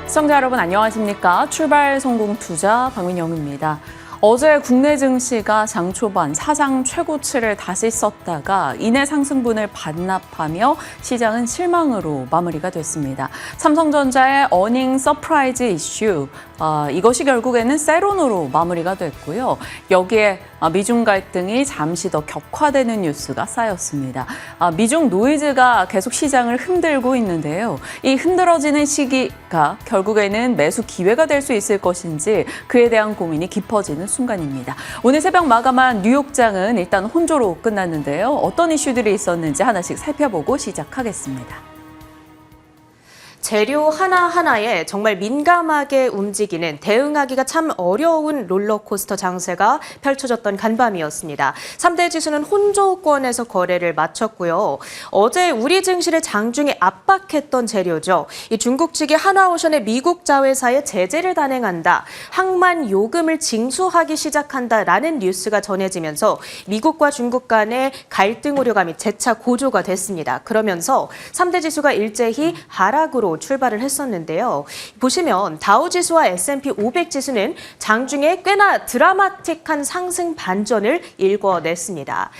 시청자 여러분 안녕하십니까? 출발 성공 투자 박민영입니다. 어제 국내 증시가 장 초반 사상 최고치를 다시 썼다가 이내 상승분을 반납하며 시장은 실망으로 마무리가 됐습니다. 삼성전자의 어닝 서프라이즈 이슈, 이것이 결국에는 세론으로 마무리가 됐고요. 여기에 미중 갈등이 잠시 더 격화되는 뉴스가 쌓였습니다. 미중 노이즈가 계속 시장을 흔들고 있는데요. 이 흔들어지는 시기가 결국에는 매수 기회가 될 수 있을 것인지 그에 대한 고민이 깊어지는 순간입니다. 오늘 새벽 마감한 뉴욕장은 일단 혼조로 끝났는데요. 어떤 이슈들이 있었는지 하나씩 살펴보고 시작하겠습니다. 재료 하나하나에 정말 민감하게 움직이는 대응하기가 참 어려운 롤러코스터 장세가 펼쳐졌던 간밤이었습니다. 3대 지수는 혼조권에서 거래를 마쳤고요. 어제 우리 증시를 장중에 압박했던 재료죠. 이 중국 측이 한화오션의 미국 자회사에 제재를 단행한다, 항만 요금을 징수하기 시작한다라는 뉴스가 전해지면서 미국과 중국 간의 갈등 우려감이 재차 고조가 됐습니다. 그러면서 3대 지수가 일제히 하락으로 출발을 했었는데요. 보시면 다우지수와 S&P 500 지수는 장중에 꽤나 드라마틱한 상승 반전을 일궈냈습니다.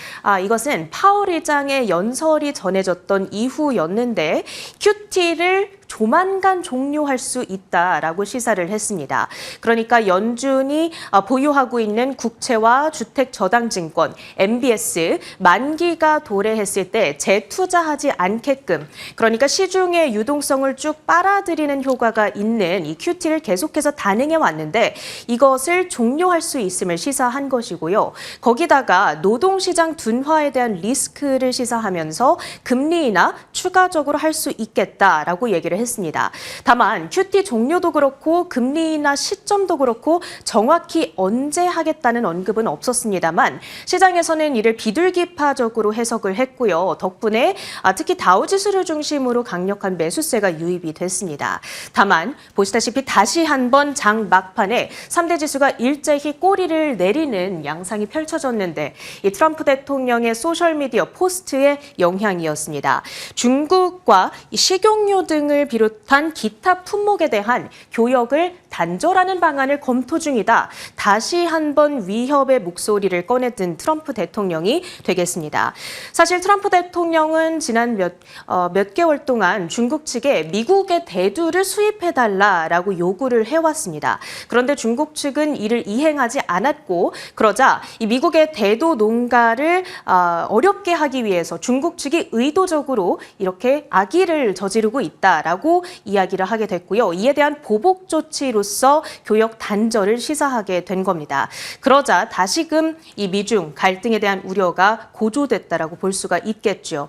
이것은 파월 의장의 연설이 전해졌던 이후였는데 QT를 조만간 종료할 수 있다라고 시사를 했습니다. 그러니까 연준이 보유하고 있는 국채와 주택저당증권, MBS 만기가 도래했을 때 재투자하지 않게끔, 그러니까 시중의 유동성을 쭉 빨아들이는 효과가 있는 이 QT를 계속해서 단행해 왔는데 이것을 종료할 수 있음을 시사한 것이고요. 거기다가 노동시장 둔화에 대한 리스크를 시사하면서 금리 인하 추가적으로 할 수 있겠다라고 얘기를 했습니다. 다만 QT 종료도 그렇고 금리 인하 시점도 그렇고 정확히 언제 하겠다는 언급은 없었습니다만 시장에서는 이를 비둘기파적으로 해석을 했고요. 덕분에 특히 다우지수를 중심으로 강력한 매수세가 유입이 됐습니다. 다만 보시다시피 다시 한번 장 막판에 3대 지수가 일제히 꼬리를 내리는 양상이 펼쳐졌는데 이 트럼프 대통령의 소셜미디어 포스트의 영향이었습니다. 중국과 식용유 등을 비롯한 기타 품목에 대한 교역을 단절하는 방안을 검토 중이다. 다시 한번 위협의 목소리를 꺼내든 트럼프 대통령이 되겠습니다. 사실 트럼프 대통령은 지난 몇 개월 동안 중국 측에 미국의 대두를 수입해달라라고 요구를 해왔습니다. 그런데 중국 측은 이를 이행하지 않았고, 그러자 이 미국의 대두 농가를 어렵게 하기 위해서 중국 측이 의도적으로 이렇게 악의를 저지르고 있다라고 이야기를 하게 됐고요. 이에 대한 보복 조치로서 교역 단절을 시사하게 된 겁니다. 그러자 다시금 이 미중 갈등에 대한 우려가 고조됐다라고 볼 수가 있겠죠.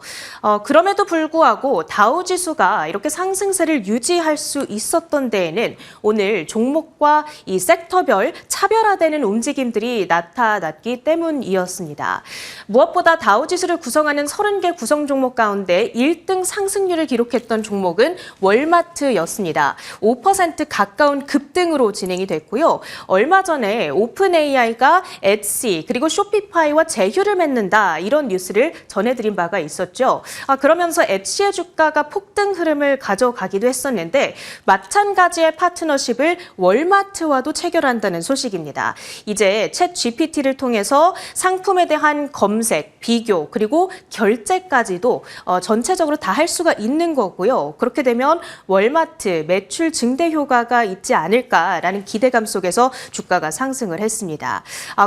그럼에도 불구하고 다우지수가 이렇게 상승세를 유지할 수 있었던 데에는 오늘 종목과 이 섹터별 차별화되는 움직임들이 나타났기 때문이었습니다. 무엇보다 다우지수를 구성하는 30개 구성 종목 가운데 1등 상승률을 기록했던 종목은 월마트였습니다. 5% 가까운 급등으로 진행이 됐고요. 얼마 전에 오픈AI가 엣시 그리고 쇼피파이와 제휴를 맺는다, 이런 뉴스를 전해드린 바가 있었죠. 그러면서 엣시의 주가가 폭등 흐름을 가져가기도 했었는데 마찬가지의 파트너십을 월마트와도 체결한다는 소식입니다. 이제 챗 GPT를 통해서 상품에 대한 검색, 비교 그리고 결제까지도 전체적으로 다 할 수가 있는 거고요. 그렇게 되면 월마트 매출 증대 효과가 있지 않을까라는 기대감 속에서 주가가 상승을 했습니다.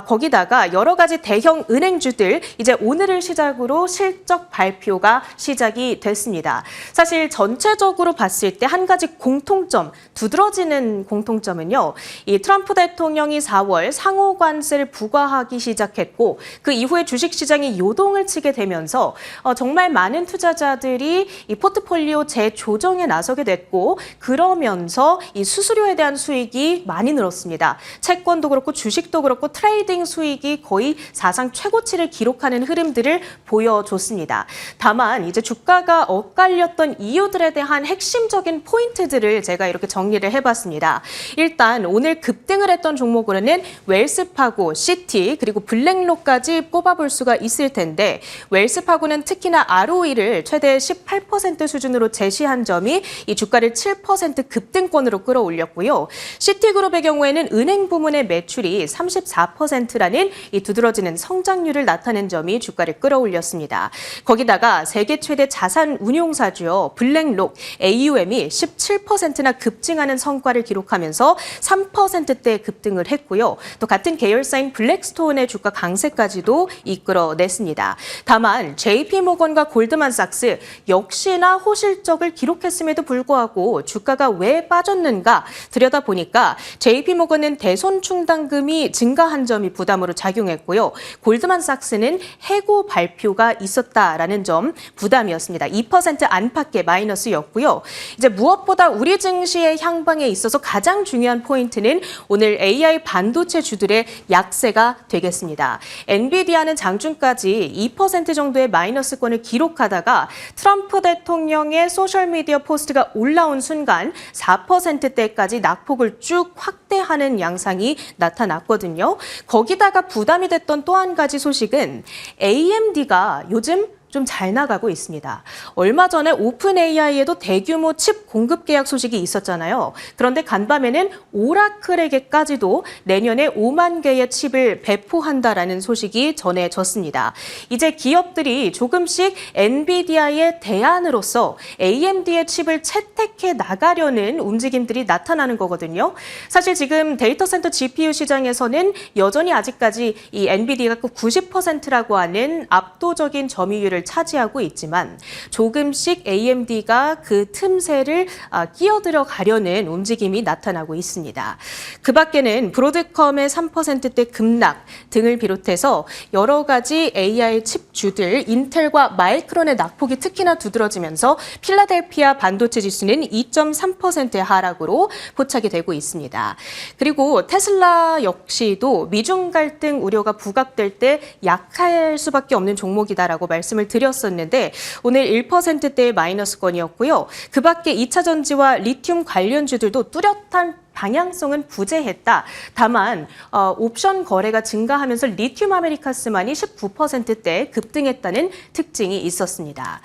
거기다가 여러 가지 대형 은행주들 이제 오늘을 시작으로 실적 발표가 시작이 됐습니다. 사실 전체적으로 봤을 때 한 가지 공통점, 두드러지는 공통점은요. 이 트럼프 대통령이 4월 상호 관세를 부과하기 시작했고 그 이후에 주식시장이 요동을 치게 되면서 정말 많은 투자자들이 이 포트폴리오 재조정에 나서게 됐고, 그러면서 이 수수료에 대한 수익이 많이 늘었습니다. 채권도 그렇고 주식도 그렇고 트레이딩 수익이 거의 사상 최고치를 기록하는 흐름들을 보여줬습니다. 다만 이제 주가가 엇갈렸던 이유들에 대한 핵심적인 포인트들을 제가 이렇게 정리를 해봤습니다. 일단 오늘 급등을 했던 종목으로는 웰스파고, 시티 그리고 블랙록까지 꼽아볼 수가 있을 텐데 웰스파고는 특히나 ROE를 최대 18% 수준으로 제시한 점이 상승이 이 주가를 7% 급등권으로 끌어올렸고요. 시티그룹의 경우에는 은행 부문의 매출이 34%라는 이 두드러지는 성장률을 나타낸 점이 주가를 끌어올렸습니다. 거기다가 세계 최대 자산 운용사죠. 블랙록 AUM이 17%나 급증하는 성과를 기록하면서 3%대 급등을 했고요. 또 같은 계열사인 블랙스톤의 주가 강세까지도 이끌어냈습니다. 다만 JP모건과 골드만삭스 역시나 호실적을 기록했음에도 불구하고 주가가 왜 빠졌는가 들여다보니까 JP모건은 대손 충당금이 증가한 점이 부담으로 작용했고요. 골드만삭스는 해고 발표가 있었다라는 점 부담이었습니다. 2% 안팎의 마이너스였고요. 이제 무엇보다 우리 증시의 향방에 있어서 가장 중요한 포인트는 오늘 AI 반도체 주들의 약세가 되겠습니다. 엔비디아는 장중까지 2% 정도의 마이너스권을 기록하다가 트럼프 대통령의 소셜미디어 포스트가 올라온 순간 4%대까지 낙폭을 쭉 확대하는 양상이 나타났거든요. 거기다가 부담이 됐던 또 한 가지 소식은 AMD가 요즘 좀 잘 나가고 있습니다. 얼마 전에 오픈 AI에도 대규모 칩 공급 계약 소식이 있었잖아요. 그런데 간밤에는 오라클에게까지도 내년에 5만 개의 칩을 배포한다라는 소식이 전해졌습니다. 이제 기업들이 조금씩 엔비디아의 대안으로서 AMD의 칩을 채택해 나가려는 움직임들이 나타나는 거거든요. 사실 지금 데이터 센터 GPU 시장에서는 여전히 아직까지 이 엔비디아가 90%라고 하는 압도적인 점유율을 차지하고 있지만 조금씩 AMD가 그 틈새를 끼어들어 가려는 움직임이 나타나고 있습니다. 그 밖에는 브로드컴의 3%대 급락 등을 비롯해서 여러 가지 AI 칩주들 인텔과 마이크론의 낙폭이 특히나 두드러지면서 필라델피아 반도체 지수는 2.3%의 하락으로 포착이 되고 있습니다. 그리고 테슬라 역시도 미중 갈등 우려가 부각될 때 약할 수밖에 없는 종목이다라고 말씀을 드렸었는데 오늘 1%대의 마이너스권이었고요. 그 밖에 2차 전지와 리튬 관련주들도 뚜렷한 방향성은 부재했다. 다만 옵션 거래가 증가하면서 리튬 아메리카스만이 19%대 급등했다는 특징이 있었습니다.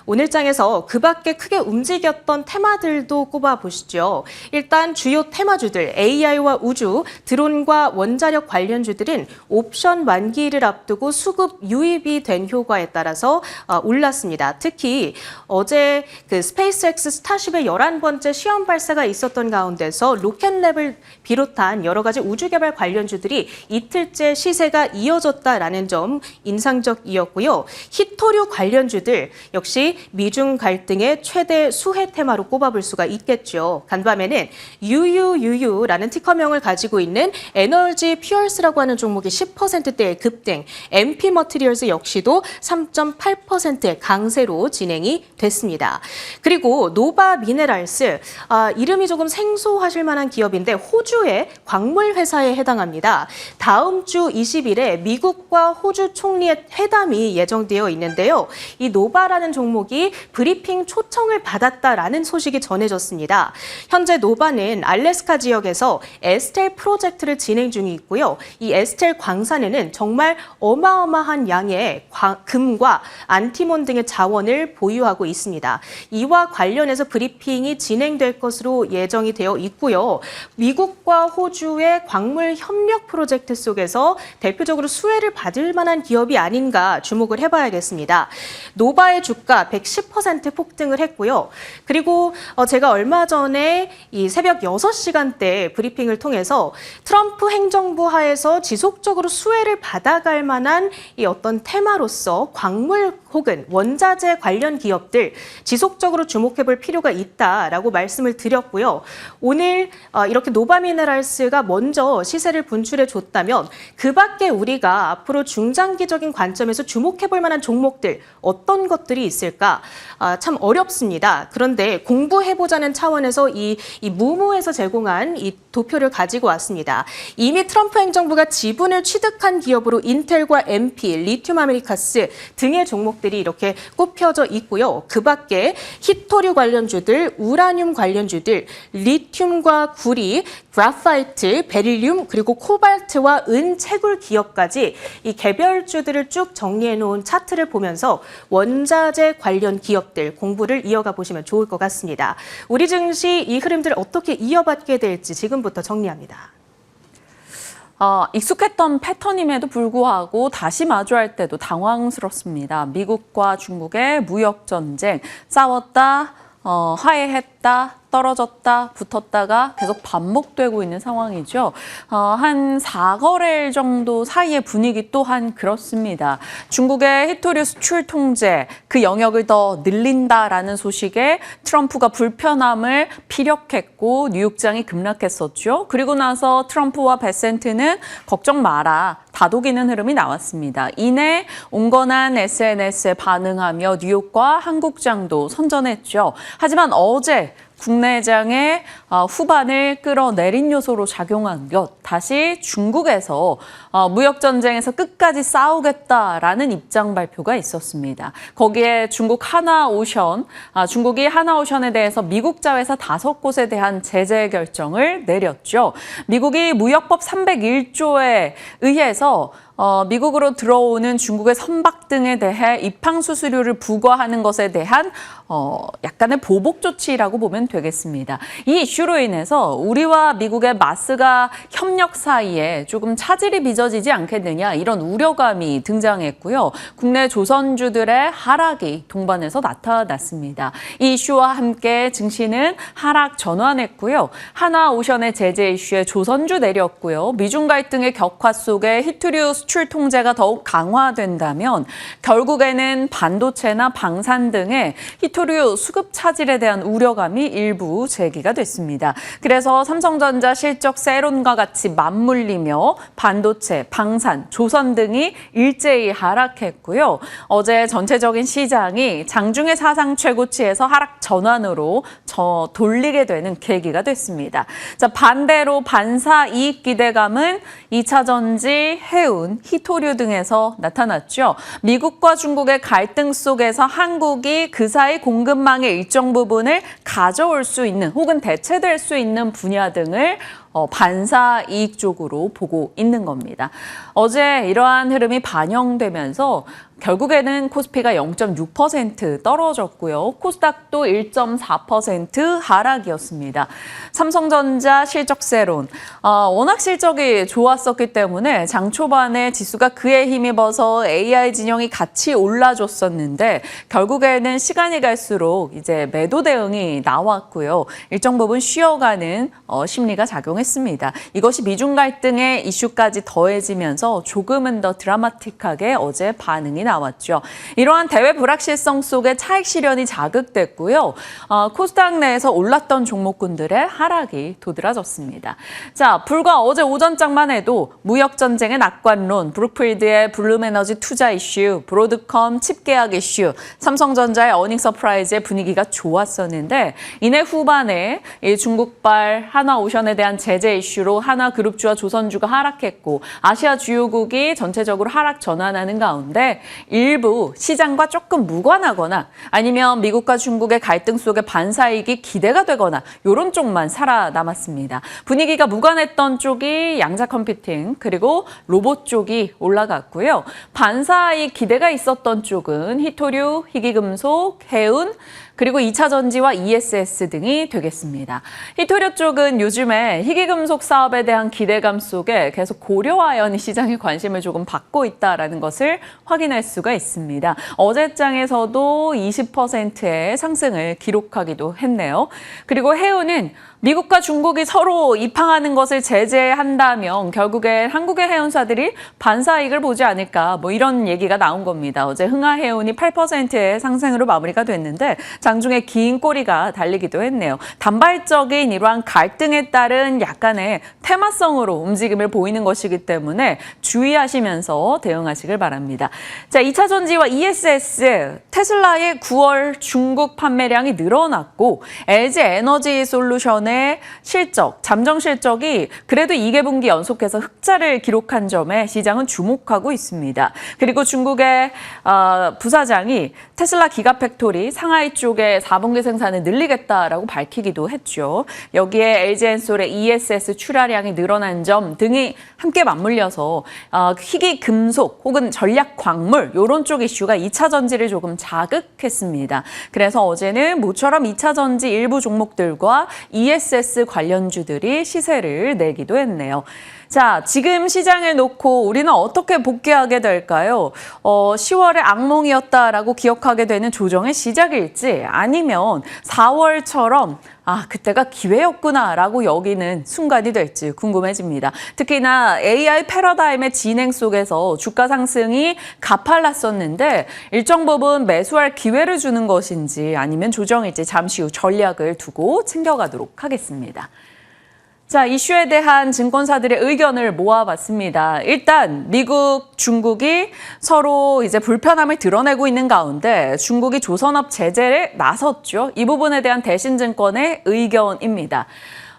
오늘 장에서 그 밖에 크게 움직였던 테마들도 꼽아보시죠. 일단 주요 테마주들 AI와 우주, 드론과 원자력 관련주들은 옵션 만기를 앞두고 수급 유입이 된 효과에 따라서 올랐습니다. 특히 어제 그 스페이스X 스타쉽의 11번째 시험 발사가 있었던 가운데서 로켓랩을 비롯한 여러 가지 우주 개발 관련주들이 이틀째 시세가 이어졌다라는 점 인상적이었고요. 히토류 관련주들 역시 미중 갈등의 최대 수혜 테마로 꼽아볼 수가 있겠죠. 간밤에는 UUUU라는 티커명을 가지고 있는 에너지 퓨얼스라고 하는 종목이 10%대의 급등, MP 머티리얼스 역시도 3.8%의 강세로 진행이 됐습니다. 그리고 노바 미네랄스, 이름이 조금 생소하실 만한 기업인데 호주의 광물 회사에 해당합니다. 다음 주 20일에 미국과 호주 총리의 회담이 예정되어 있는데요. 이 노바라는 종목이 브리핑 초청을 받았다라는 소식이 전해졌습니다. 현재 노바는 알래스카 지역에서 에스텔 프로젝트를 진행 중에 있고요. 이 에스텔 광산에는 정말 어마어마한 양의 금과 안티몬 등의 자원을 보유하고 있습니다. 이와 관련해서 브리핑이 진행될 것으로 예정이 되어 있고요. 미국과 호주의 광물 협력 프로젝트 속에서 대표적으로 수혜를 받을 만한 기업이 아닌가 주목을 해봐야겠습니다. 노바의 주가 110% 폭등을 했고요. 그리고 제가 얼마 전에 이 새벽 6시간대 브리핑을 통해서 트럼프 행정부 하에서 지속적으로 수혜를 받아갈 만한 이 어떤 테마로서 광물 혹은 원자재 관련 기업들 지속적으로 주목해볼 필요가 있다라고 말씀을 드렸고요. 오늘 이렇게 노바미네랄스가 먼저 시세를 분출해 줬다면 그 밖에 우리가 앞으로 중장기적인 관점에서 주목해볼 만한 종목들 어떤 것들이 있을까? 참 어렵습니다. 그런데 공부해보자는 차원에서 이 무무에서 제공한 이 도표를 가지고 왔습니다. 이미 트럼프 행정부가 지분을 취득한 기업으로 인텔과 MP, 리튬 아메리카스 등의 종목들이 기업들이 이렇게 꼽혀져 있고요. 그 밖에 히토류 관련주들, 우라늄 관련주들, 리튬과 구리, 그라파이트, 베릴륨, 그리고 코발트와 은, 채굴 기업까지 이 개별주들을 쭉 정리해 놓은 차트를 보면서 원자재 관련 기업들 공부를 이어가 보시면 좋을 것 같습니다. 우리 증시 이 흐름들 어떻게 이어받게 될지 지금부터 정리합니다. 익숙했던 패턴임에도 불구하고 다시 마주할 때도 당황스럽습니다. 미국과 중국의 무역 전쟁, 싸웠다, 화해했다, 떨어졌다, 붙었다가 계속 반복되고 있는 상황이죠. 한 4거래일 정도 사이의 분위기 또한 그렇습니다. 중국의 히토류 수출 통제, 그 영역을 더 늘린다라는 소식에 트럼프가 불편함을 피력했고 뉴욕장이 급락했었죠. 그리고 나서 트럼프와 베센트는 걱정 마라, 다독이는 흐름이 나왔습니다. 이내 온건한 SNS에 반응하며 뉴욕과 한국장도 선전했죠. 하지만 어제 국내장의 후반을 끌어내린 요소로 작용한 것, 다시 중국에서 무역전쟁에서 끝까지 싸우겠다라는 입장 발표가 있었습니다. 거기에 중국이 하나오션에 대해서 미국 자회사 5곳에 대한 제재 결정을 내렸죠. 미국이 무역법 301조에 의해서 미국으로 들어오는 중국의 선박 등에 대해 입항 수수료를 부과하는 것에 대한 약간의 보복 조치라고 보면 되겠습니다. 이 이슈로 인해서 우리와 미국의 마스가 협력 사이에 조금 차질이 빚어지지 않겠느냐 이런 우려감이 등장했고요. 국내 조선주들의 하락이 동반해서 나타났습니다. 이 이슈와 함께 증시는 하락 전환했고요. 하나오션의 제재 이슈에 조선주 내렸고요. 미중 갈등의 격화 속에 히토류 수출 통제가 더욱 강화된다면 결국에는 반도체나 방산 등의 히토류 수급 차질에 대한 우려감이 일부 제기가 됐습니다. 그래서 삼성전자 실적 세론과 같이 맞물리며 반도체, 방산, 조선 등이 일제히 하락했고요. 어제 전체적인 시장이 장중의 사상 최고치에서 하락 전환으로 돌리게 되는 계기가 됐습니다. 자, 반대로 반사 이익 기대감은 2차 전지, 해운, 히토류 등에서 나타났죠. 미국과 중국의 갈등 속에서 한국이 그 사이 공급망의 일정 부분을 가져올 수 있는 혹은 대체될 수 있는 분야 등을 반사 이익 쪽으로 보고 있는 겁니다. 어제 이러한 흐름이 반영되면서 결국에는 코스피가 0.6% 떨어졌고요. 코스닥도 1.4% 하락이었습니다. 삼성전자 실적세론, 워낙 실적이 좋았었기 때문에 장 초반에 지수가 그에 힘입어서 AI 진영이 같이 올라줬었는데 결국에는 시간이 갈수록 이제 매도 대응이 나왔고요. 일정 부분 쉬어가는 심리가 작용했습니다. 이것이 미중 갈등의 이슈까지 더해지면서 조금은 더 드라마틱하게 어제 반응이 나왔죠. 이러한 대외 불확실성 속에 차익 실현이 자극됐고요. 코스닥 내에서 올랐던 종목군들의 하락이 도드라졌습니다. 자, 불과 어제 오전장만 해도 무역전쟁의 낙관론, 브룩필드의 블룸에너지 투자 이슈, 브로드컴 칩 계약 이슈, 삼성전자의 어닝 서프라이즈의 분위기가 좋았었는데 이내 후반에 이 중국발 하나오션에 대한 제재 이슈로 하나그룹주와 조선주가 하락했고 아시아 주요국이 전체적으로 하락 전환하는 가운데 일부 시장과 조금 무관하거나 아니면 미국과 중국의 갈등 속에 반사이익이 기대가 되거나 이런 쪽만 살아남았습니다. 분위기가 무관했던 쪽이 양자 컴퓨팅 그리고 로봇 쪽이 올라갔고요. 반사이익 기대가 있었던 쪽은 히토류, 희귀금속, 해운, 그리고 2차 전지와 ESS 등이 되겠습니다. 히토류 쪽은 요즘에 희귀금속 사업에 대한 기대감 속에 계속 고려아연이 시장의 관심을 조금 받고 있다는 것을 확인할 수가 있습니다. 어제장에서도 20%의 상승을 기록하기도 했네요. 그리고 해운은 미국과 중국이 서로 입항하는 것을 제재한다면 결국엔 한국의 해운사들이 반사이익을 보지 않을까 이런 얘기가 나온 겁니다. 어제 흥하해운이 8%의 상승으로 마무리가 됐는데 장중에 긴 꼬리가 달리기도 했네요. 단발적인 이러한 갈등에 따른 약간의 테마성으로 움직임을 보이는 것이기 때문에 주의하시면서 대응하시길 바랍니다. 자, 2차 전지와 ESS, 테슬라의 9월 중국 판매량이 늘어났고 LG 에너지 솔루션의 실적, 잠정 실적이 그래도 2개분기 연속해서 흑자를 기록한 점에 시장은 주목하고 있습니다. 그리고 중국의 부사장이 테슬라 기가팩토리 상하이 쪽에 4분기 생산을 늘리겠다라고 밝히기도 했죠. 여기에 LG엔솔의 ESS 출하량이 늘어난 점 등이 함께 맞물려서 희귀 금속 혹은 전략 광물 이런 쪽 이슈가 2차 전지를 조금 자극했습니다. 그래서 어제는 모처럼 2차 전지 일부 종목들과 ESS 관련주들이 시세를 내기도 했네요. 자, 지금 시장을 놓고 우리는 어떻게 복귀하게 될까요? 10월의 악몽이었다라고 기억하게 되는 조정의 시작일지 아니면 4월처럼 그때가 기회였구나라고 여기는 순간이 될지 궁금해집니다. 특히나 AI 패러다임의 진행 속에서 주가 상승이 가팔랐었는데 일정 부분 매수할 기회를 주는 것인지 아니면 조정일지 잠시 후 전략을 두고 챙겨가도록 하겠습니다. 자, 이슈에 대한 증권사들의 의견을 모아봤습니다. 일단 미국, 중국이 서로 이제 불편함을 드러내고 있는 가운데 중국이 조선업 제재에 나섰죠. 이 부분에 대한 대신증권의 의견입니다.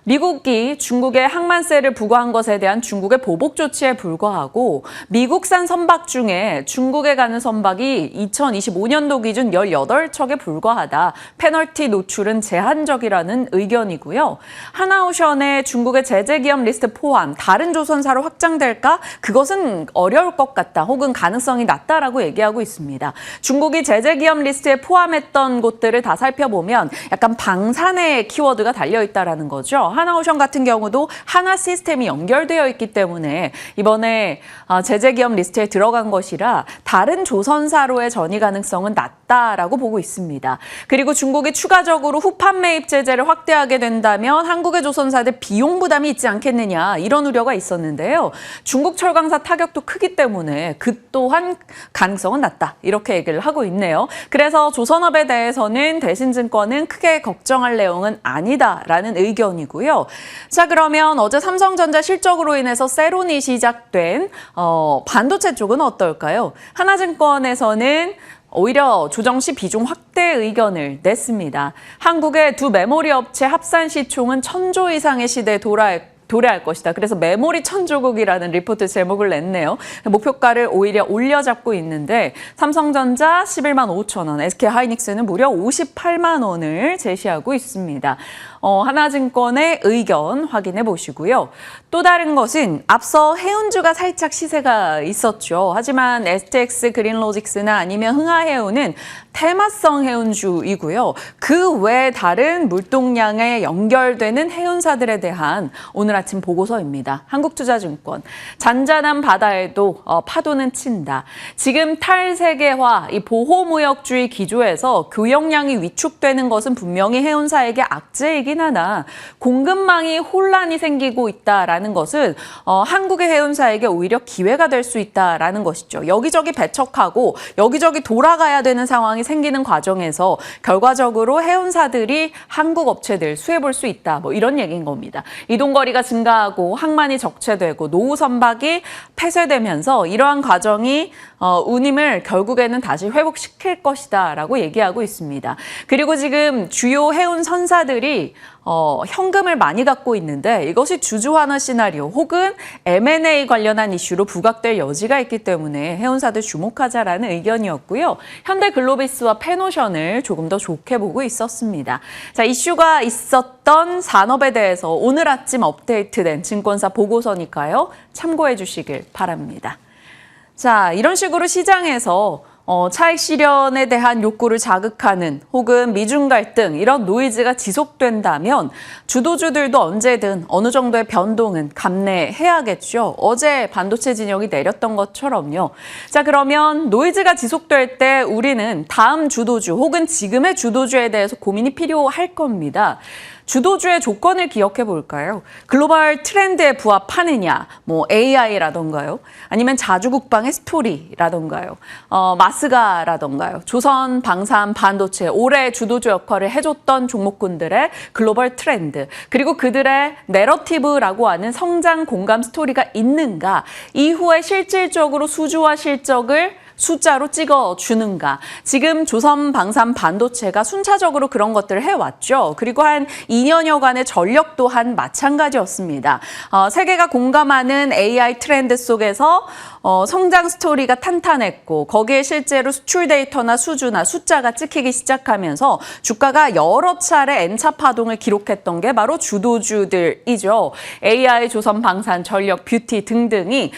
미국이 중국에 항만세를 부과한 것에 대한 중국의 보복 조치에 불과하고 미국산 선박 중에 중국에 가는 선박이 2025년도 기준 18척에 불과하다. 페널티 노출은 제한적이라는 의견이고요. 하나오션의 중국의 제재 기업 리스트 포함 다른 조선사로 확장될까? 그것은 어려울 것 같다. 혹은 가능성이 낮다라고 얘기하고 있습니다. 중국이 제재 기업 리스트에 포함했던 곳들을 다 살펴보면 약간 방산의 키워드가 달려있다라는 거죠. 하나오션 같은 경우도 하나 시스템이 연결되어 있기 때문에 이번에 제재 기업 리스트에 들어간 것이라 다른 조선사로의 전이 가능성은 낮다라고 보고 있습니다. 그리고 중국이 추가적으로 후판 매입 제재를 확대하게 된다면 한국의 조선사들 비용 부담이 있지 않겠느냐 이런 우려가 있었는데요. 중국 철강사 타격도 크기 때문에 그 또한 가능성은 낮다 이렇게 얘기를 하고 있네요. 그래서 조선업에 대해서는 대신증권은 크게 걱정할 내용은 아니다라는 의견이고요. 자, 그러면 어제 삼성전자 실적으로 인해서 세론이 시작된 반도체 쪽은 어떨까요? 하나증권에서는 오히려 조정 시 비중 확대 의견을 냈습니다. 한국의 두 메모리 업체 합산 시총은 1,000조 이상의 시대에 도래할 것이다. 그래서 메모리 천조국이라는 리포트 제목을 냈네요. 목표가를 오히려 올려잡고 있는데 삼성전자 11만 5천 원, SK하이닉스는 무려 58만 원을 제시하고 있습니다. 하나증권의 의견 확인해 보시고요. 또 다른 것은 앞서 해운주가 살짝 시세가 있었죠. 하지만 STX 그린로직스나 아니면 흥하해운은 테마성 해운주이고요. 그 외 다른 물동량에 연결되는 해운사들에 대한 오늘 아침 보고서입니다. 한국투자증권. 잔잔한 바다에도 파도는 친다. 지금 탈세계화, 이 보호무역주의 기조에서 교역량이 위축되는 것은 분명히 해운사에게 악재이긴 하나 공급망이 혼란이 생기고 있다라는 것은 한국의 해운사에게 오히려 기회가 될 수 있다라는 것이죠. 여기저기 배척하고 여기저기 돌아가야 되는 상황이 생기는 과정에서 결과적으로 해운사들이 한국 업체들 수혜볼 수 있다. 뭐 이런 얘기인 겁니다. 이동거리가 증가하고 항만이 적체되고 노후 선박이 폐쇄되면서 이러한 과정이 운임을 결국에는 다시 회복시킬 것이다라고 얘기하고 있습니다. 그리고 지금 주요 해운 선사들이 현금을 많이 갖고 있는데 이것이 주주환원 시나리오 혹은 M&A 관련한 이슈로 부각될 여지가 있기 때문에 해운사들 주목하자라는 의견이었고요. 현대글로비스와 페노션을 조금 더 좋게 보고 있었습니다. 자, 이슈가 있었던 산업에 대해서 오늘 아침 업데이트된 증권사 보고서니까요. 참고해 주시길 바랍니다. 자, 이런 식으로 시장에서 차익 실현에 대한 욕구를 자극하는 혹은 미중 갈등 이런 노이즈가 지속된다면 주도주들도 언제든 어느 정도의 변동은 감내해야겠죠. 어제 반도체 진영이 내렸던 것처럼요. 자, 그러면 노이즈가 지속될 때 우리는 다음 주도주 혹은 지금의 주도주에 대해서 고민이 필요할 겁니다. 주도주의 조건을 기억해 볼까요? 글로벌 트렌드에 부합하느냐, 뭐 AI라던가요? 아니면 자주국방의 스토리라던가요? 마스가라던가요? 조선 방산 반도체 오래 주도주 역할을 해줬던 종목군들의 글로벌 트렌드, 그리고 그들의 내러티브라고 하는 성장 공감 스토리가 있는가, 이후에 실질적으로 수주와 실적을 숫자로 찍어주는가. 지금 조선 방산 반도체가 순차적으로 그런 것들을 해왔죠. 그리고 한 2년여간의 전력 또한 마찬가지였습니다. 세계가 공감하는 AI 트렌드 속에서 성장 스토리가 탄탄했고 거기에 실제로 수출 데이터나 수주나 숫자가 찍히기 시작하면서 주가가 여러 차례 N차 파동을 기록했던 게 바로 주도주들이죠. AI, 조선 방산, 전력, 뷰티 등등이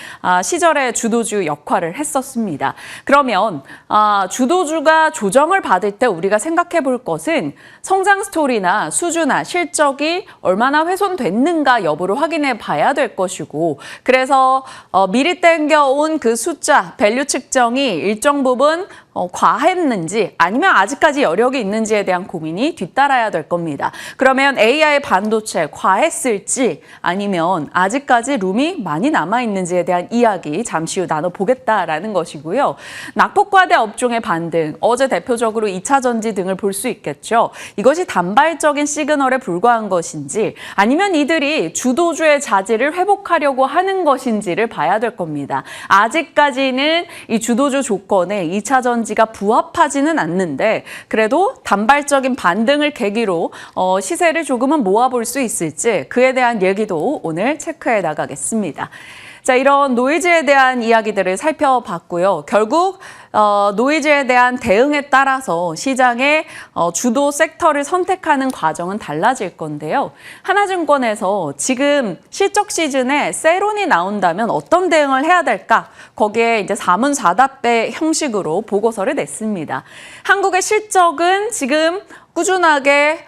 시절의 주도주 역할을 했었습니다. 그러면 주도주가 조정을 받을 때 우리가 생각해 볼 것은 성장 스토리나 수주나 실적이 얼마나 훼손됐는가 여부를 확인해 봐야 될 것이고, 그래서 미리 땡겨온 그 숫자, 밸류 측정이 일정 부분 과했는지 아니면 아직까지 여력이 있는지에 대한 고민이 뒤따라야 될 겁니다. 그러면 AI 반도체 과했을지 아니면 아직까지 룸이 많이 남아있는지에 대한 이야기 잠시 후 나눠보겠다라는 것이고요. 낙폭과대 업종의 반등, 어제 대표적으로 2차 전지 등을 볼 수 있겠죠. 이것이 단발적인 시그널에 불과한 것인지 아니면 이들이 주도주의 자질을 회복하려고 하는 것인지를 봐야 될 겁니다. 아직까지는 이 주도주 조건에 2차 전지가 부합하지는 않는데 그래도 단발적인 반등을 계기로 시세를 조금은 모아볼 수 있을지 그에 대한 얘기도 오늘 체크해 나가겠습니다. 자, 이런 노이즈에 대한 이야기들을 살펴봤고요. 결국 노이즈에 대한 대응에 따라서 시장의 주도 섹터를 선택하는 과정은 달라질 건데요. 하나증권에서 지금 실적 시즌에 세론이 나온다면 어떤 대응을 해야 될까? 거기에 이제 사문사답배 형식으로 보고서를 냈습니다. 한국의 실적은 지금 꾸준하게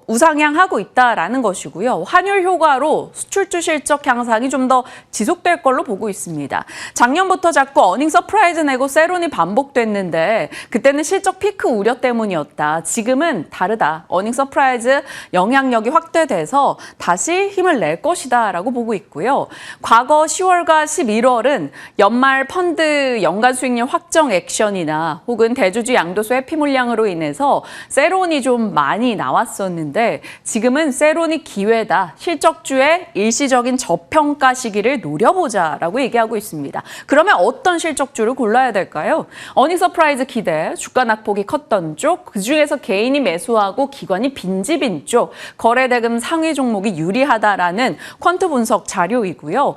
우상향하고 있다라는 것이고요. 환율 효과로 수출주 실적 향상이 좀 더 지속될 걸로 보고 있습니다. 작년부터 자꾸 어닝 서프라이즈 내고 세론이 반복됐는데 그때는 실적 피크 우려 때문이었다. 지금은 다르다. 어닝 서프라이즈 영향력이 확대돼서 다시 힘을 낼 것이다 라고 보고 있고요. 과거 10월과 11월은 연말 펀드 연간 수익률 확정 액션이나 혹은 대주주 양도소 회피 물량으로 인해서 세론이 좀 많이 나왔었는데 지금은 세론이 기회다. 실적주의 일시적인 저평가 시기를 노려보자라고 얘기하고 있습니다. 그러면 어떤 실적주를 골라야 될까요? 어닝 서프라이즈 기대, 주가 낙폭이 컸던 쪽, 그중에서 개인이 매수하고 기관이 빈집인 쪽, 거래대금 상위 종목이 유리하다라는 퀀트 분석 자료이고요.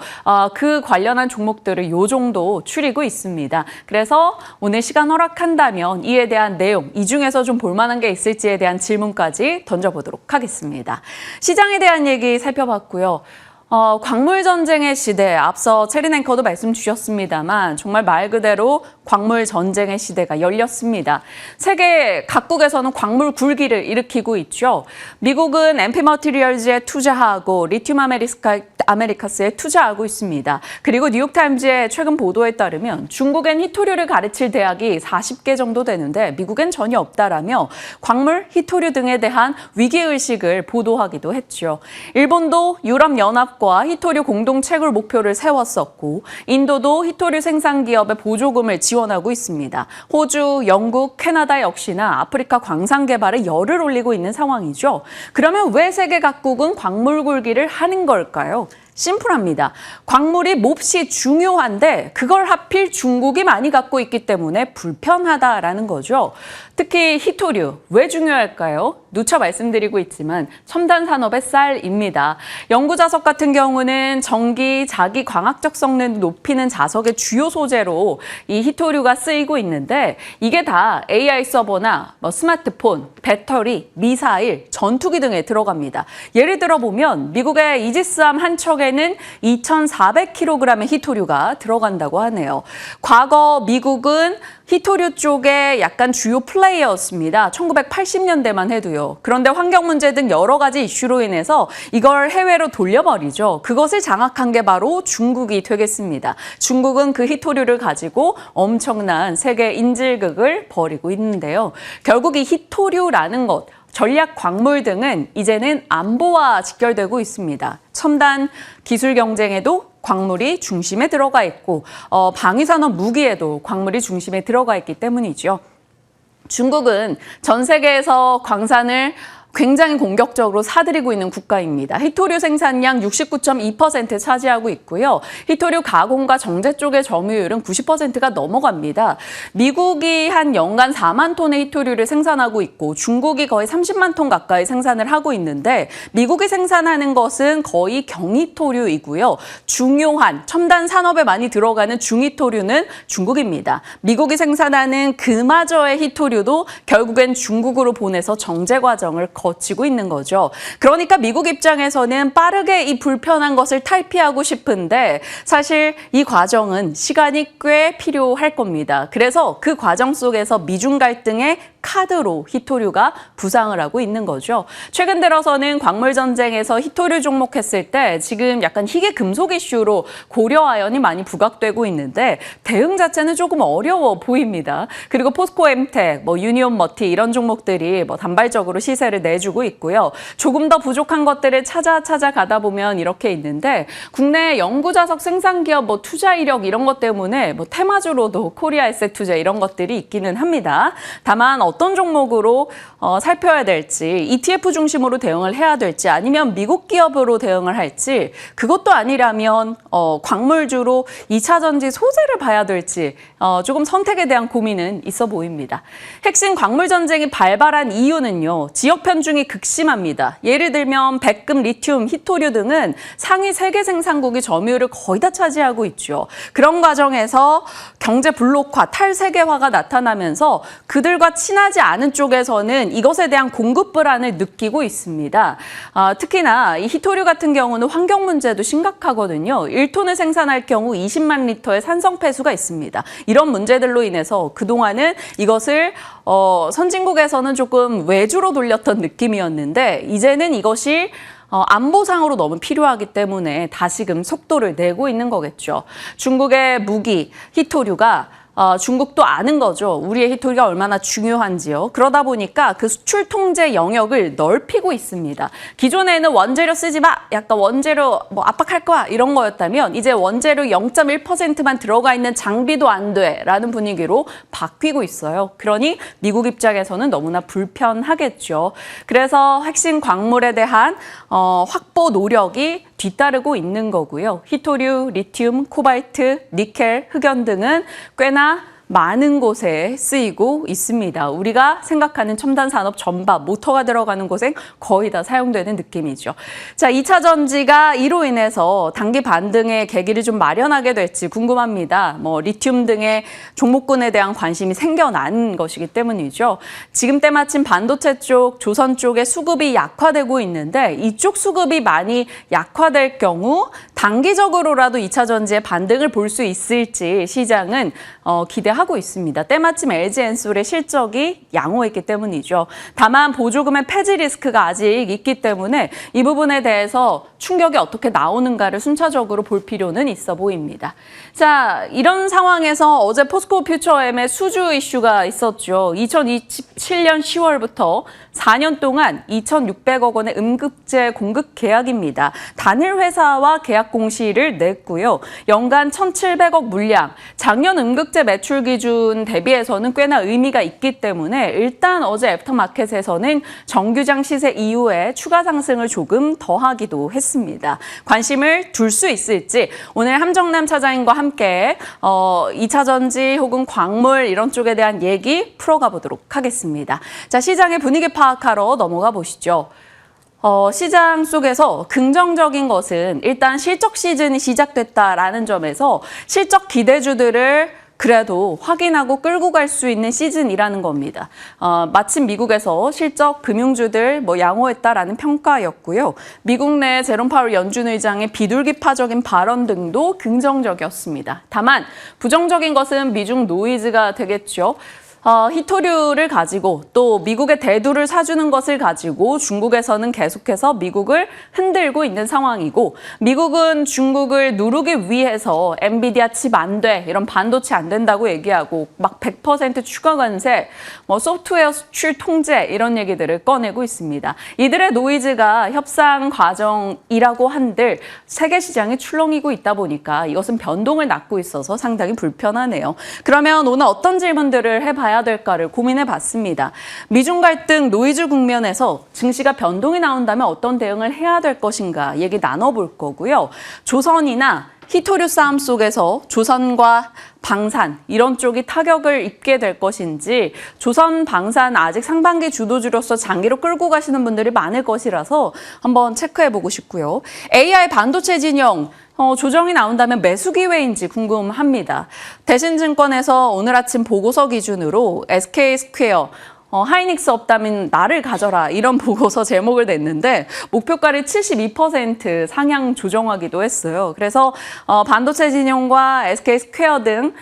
그 관련한 종목들을 요 정도 추리고 있습니다. 그래서 오늘 시간 허락한다면 이에 대한 내용, 이 중에서 좀 볼만한 게 있을지에 대한 질문까지 던져보도록 하겠습니다. 시장에 대한 얘기 살펴봤고요. 광물 전쟁의 시대, 앞서 체린 앵커도 말씀 주셨습니다만 정말 말 그대로 광물 전쟁의 시대가 열렸습니다. 세계 각국에서는 광물 굴기를 일으키고 있죠. 미국은 MP 머티리얼즈에 투자하고 리튬 아메리카스에 투자하고 있습니다. 그리고 뉴욕타임즈의 최근 보도에 따르면 중국엔 히토류를 가르칠 대학이 40개 정도 되는데 미국엔 전혀 없다라며 광물, 히토류 등에 대한 위기의식을 보도하기도 했죠. 일본도 유럽연합과 히토류 공동 채굴 목표를 세웠었고 인도도 히토류 생산 기업에 보조금을 지원하고 있습니다. 호주, 영국, 캐나다 역시나 아프리카 광산 개발에 열을 올리고 있는 상황이죠. 그러면 왜 세계 각국은 광물 굴기를 하는 걸까요? 심플합니다. 광물이 몹시 중요한데 그걸 하필 중국이 많이 갖고 있기 때문에 불편하다라는 거죠. 특히 히토류, 왜 중요할까요? 누차 말씀드리고 있지만 첨단 산업의 쌀입니다. 연구 자석 같은 경우는 전기, 자기 광학적 성능을 높이는 자석의 주요 소재로 이 히토류가 쓰이고 있는데 이게 다 AI 서버나 스마트폰, 배터리, 미사일, 전투기 등에 들어갑니다. 예를 들어 보면 미국의 이지스함 한 척에는 2,400kg의 히토류가 들어간다고 하네요. 과거 미국은 히토류 쪽에 약간 주요 플레이어였습니다. 1980년대만 해도요. 그런데 환경 문제 등 여러 가지 이슈로 인해서 이걸 해외로 돌려버리죠. 그것을 장악한 게 바로 중국이 되겠습니다. 중국은 그 히토류를 가지고 엄청난 세계 인질극을 벌이고 있는데요. 결국 이 히토류라는 것, 전략 광물 등은 이제는 안보와 직결되고 있습니다. 첨단 기술 경쟁에도 광물이 중심에 들어가 있고 방위산업 무기에도 광물이 중심에 들어가 있기 때문이죠. 중국은 전 세계에서 광산을 굉장히 공격적으로 사들이고 있는 국가입니다. 희토류 생산량 69.2% 차지하고 있고요. 희토류 가공과 정제 쪽의 점유율은 90%가 넘어갑니다. 미국이 한 연간 4만 톤의 희토류를 생산하고 있고 중국이 거의 30만 톤 가까이 생산을 하고 있는데 미국이 생산하는 것은 거의 경희토류이고요. 중요한 첨단 산업에 많이 들어가는 중희토류는 중국입니다. 미국이 생산하는 그마저의 희토류도 결국엔 중국으로 보내서 정제 과정을 거치고 있는 거죠. 그러니까 미국 입장에서는 빠르게 이 불편한 것을 탈피하고 싶은데 사실 이 과정은 시간이 꽤 필요할 겁니다. 그래서 그 과정 속에서 미중 갈등의 카드로 희토류가 부상을 하고 있는 거죠. 최근 들어서는 광물 전쟁에서 희토류 종목했을 때 지금 약간 희귀 금속 이슈로 고려아연이 많이 부각되고 있는데 대응 자체는 조금 어려워 보입니다. 그리고 포스코엠텍, 유니온 머티 이런 종목들이 단발적으로 시세를 내주고 있고요. 조금 더 부족한 것들을 찾아가다 보면 이렇게 있는데 국내 연구자석 생산기업 투자 이력 이런 것 때문에 테마주로도 코리아에셋 투자 이런 것들이 있기는 합니다. 다만 어떤 종목으로 살펴야 될지 ETF 중심으로 대응을 해야 될지 아니면 미국 기업으로 대응을 할지 그것도 아니라면 광물주로 2차 전지 소재를 봐야 될지 조금 선택에 대한 고민은 있어 보입니다. 핵심 광물 전쟁이 발발한 이유는요. 지역 편중이 극심합니다. 예를 들면 백금, 리튬, 희토류 등은 상위 3개 생산국이 점유율을 거의 다 차지하고 있죠. 그런 과정에서 경제 블록화, 탈세계화가 나타나면서 그들과 친하지 않은 쪽에서는 이것에 대한 공급 불안을 느끼고 있습니다. 특히나 이 희토류 같은 경우는 환경 문제도 심각하거든요. 1톤을 생산할 경우 20만 리터의 산성 폐수가 있습니다. 이런 문제들로 인해서 그동안은 이것을 선진국에서는 조금 외주로 돌렸던 느낌이었는데 이제는 이것이 안보상으로 너무 필요하기 때문에 다시금 속도를 내고 있는 거겠죠. 중국의 무기, 희토류가 중국도 아는 거죠. 우리의 희토류가 얼마나 중요한지요. 그러다 보니까 그 수출 통제 영역을 넓히고 있습니다. 기존에는 원재료 쓰지 마, 약간 원재료 압박할 거야 이런 거였다면 이제 원재료 0.1%만 들어가 있는 장비도 안 돼라는 분위기로 바뀌고 있어요. 그러니 미국 입장에서는 너무나 불편하겠죠. 그래서 핵심 광물에 대한 확보 노력이 뒤따르고 있는 거고요. 희토류, 리튬, 코발트, 니켈, 흑연 등은 꽤나 많은 곳에 쓰이고 있습니다. 우리가 생각하는 첨단 산업 전반, 모터가 들어가는 곳엔 거의 다 사용되는 느낌이죠. 자, 2차 전지가 이로 인해서 단기 반등의 계기를 좀 마련하게 될지 궁금합니다. 리튬 등의 종목군에 대한 관심이 생겨난 것이기 때문이죠. 지금 때마침 반도체 쪽, 조선 쪽의 수급이 약화되고 있는데 이쪽 수급이 많이 약화될 경우 단기적으로라도 2차 전지의 반등을 볼 수 있을지 시장은 기대하고 있습니다. 때마침 LG엔솔의 실적이 양호했기 때문이죠. 다만 보조금의 폐지 리스크가 아직 있기 때문에 이 부분에 대해서 충격이 어떻게 나오는가를 순차적으로 볼 필요는 있어 보입니다. 자, 이런 상황에서 어제 포스코 퓨처엠의 수주 이슈가 있었죠. 2027년 10월부터 4년 동안 2,600억 원의 음극재 공급 계약입니다. 단일 회사와 계약 공시를 냈고요. 연간 1,700억 물량, 작년 음극재 매출 기준 대비해서는 꽤나 의미가 있기 때문에 일단 어제 애프터마켓에서는 정규장 시세 이후에 추가 상승을 조금 더하기도 했습니다. 관심을 둘 수 있을지 오늘 함정남 차장님과 함께 2차 전지 혹은 광물 이런 쪽에 대한 얘기 풀어가 보도록 하겠습니다. 자, 시장의 분위기 파악하러 넘어가 보시죠. 시장 속에서 긍정적인 것은 일단 실적 시즌이 시작됐다라는 점에서 실적 기대주들을 그래도 확인하고 끌고 갈 수 있는 시즌이라는 겁니다. 마침 미국에서 실적 금융주들 양호했다라는 평가였고요. 미국 내 제롬 파월 연준 의장의 비둘기파적인 발언 등도 긍정적이었습니다. 다만 부정적인 것은 미중 노이즈가 되겠죠. 히토류를 가지고 또 미국의 대두를 사주는 것을 가지고 중국에서는 계속해서 미국을 흔들고 있는 상황이고 미국은 중국을 누르기 위해서 엔비디아 칩 안 돼, 이런 반도체 안 된다고 얘기하고 막 100% 추가 관세, 소프트웨어 수출 통제 이런 얘기들을 꺼내고 있습니다. 이들의 노이즈가 협상 과정이라고 한들 세계 시장이 출렁이고 있다 보니까 이것은 변동을 낳고 있어서 상당히 불편하네요. 그러면 오늘 어떤 질문들을 해봐야 될까를 고민해봤습니다. 미중 갈등 노이즈 국면에서 증시가 변동이 나온다면 어떤 대응을 해야 될 것인가 얘기 나눠볼 거고요. 조선이나 히토류 싸움 속에서 조선과 방산 이런 쪽이 타격을 입게 될 것인지 조선 방산 아직 상반기 주도주로서 장기로 끌고 가시는 분들이 많을 것이라서 한번 체크해보고 싶고요. AI 반도체 진영 조정이 나온다면 매수 기회인지 궁금합니다. 대신증권에서 오늘 아침 보고서 기준으로 SK스퀘어 하이닉스 없다면 나를 가져라 이런 보고서 제목을 냈는데 목표가를 72% 상향 조정하기도 했어요. 그래서 반도체 진영과 SK스퀘어 등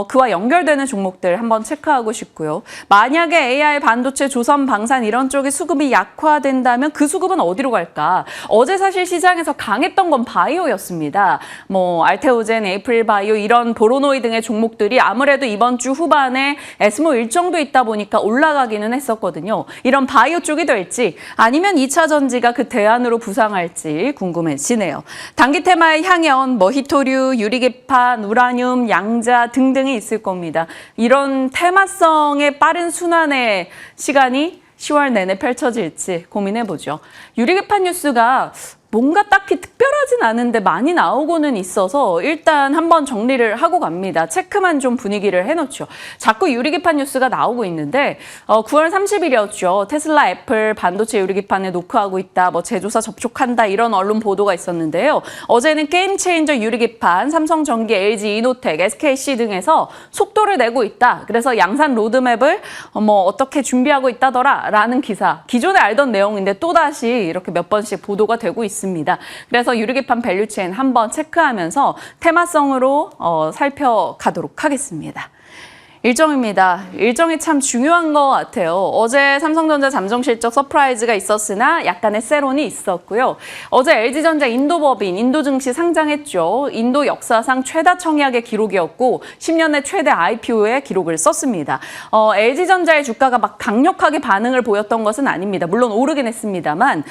그와 연결되는 종목들 한번 체크하고 싶고요. 만약에 AI 반도체 조선 방산 이런 쪽의 수급이 약화된다면 그 수급은 어디로 갈까? 어제 사실 시장에서 강했던 건 바이오였습니다. 알테오젠, 에이프릴 바이오 이런 보로노이 등의 종목들이 아무래도 이번 주 후반에 에스모 일정도 있다 보니까 올라가기는 했었거든요. 이런 바이오 쪽이 될지 아니면 2차 전지가 그 대안으로 부상할지 궁금해지네요. 단기 테마의 향연, 히토류, 유리기판, 우라늄, 양자 등등이 있을 겁니다. 이런 테마성의 빠른 순환의 시간이 10월 내내 펼쳐질지 고민해보죠. 유리기판 뉴스가 뭔가 딱히 특별하진 않은데 많이 나오고는 있어서 일단 한번 정리를 하고 갑니다. 체크만 좀 분위기를 해놓죠. 자꾸 유리기판 뉴스가 나오고 있는데 9월 30일이었죠. 테슬라, 애플 반도체 유리기판에 노크하고 있다. 제조사 접촉한다. 이런 언론 보도가 있었는데요. 어제는 게임체인저 유리기판, 삼성전기, LG, 이노텍, SKC 등에서 속도를 내고 있다. 그래서 양산 로드맵을 어떻게 준비하고 있다더라 라는 기사. 기존에 알던 내용인데 또다시 이렇게 몇 번씩 보도가 되고 있습니다. 그래서 유리기판 밸류체인 한번 체크하면서 테마성으로 살펴가도록 하겠습니다. 일정입니다. 일정이 참 중요한 것 같아요. 어제 삼성전자 잠정 실적 서프라이즈가 있었으나 약간의 세론이 있었고요. 어제 LG전자 인도법인, 인도 증시 상장했죠. 인도 역사상 최다 청약의 기록이었고 10년의 최대 IPO의 기록을 썼습니다. LG전자의 주가가 막 강력하게 반응을 보였던 것은 아닙니다. 물론 오르긴 했습니다만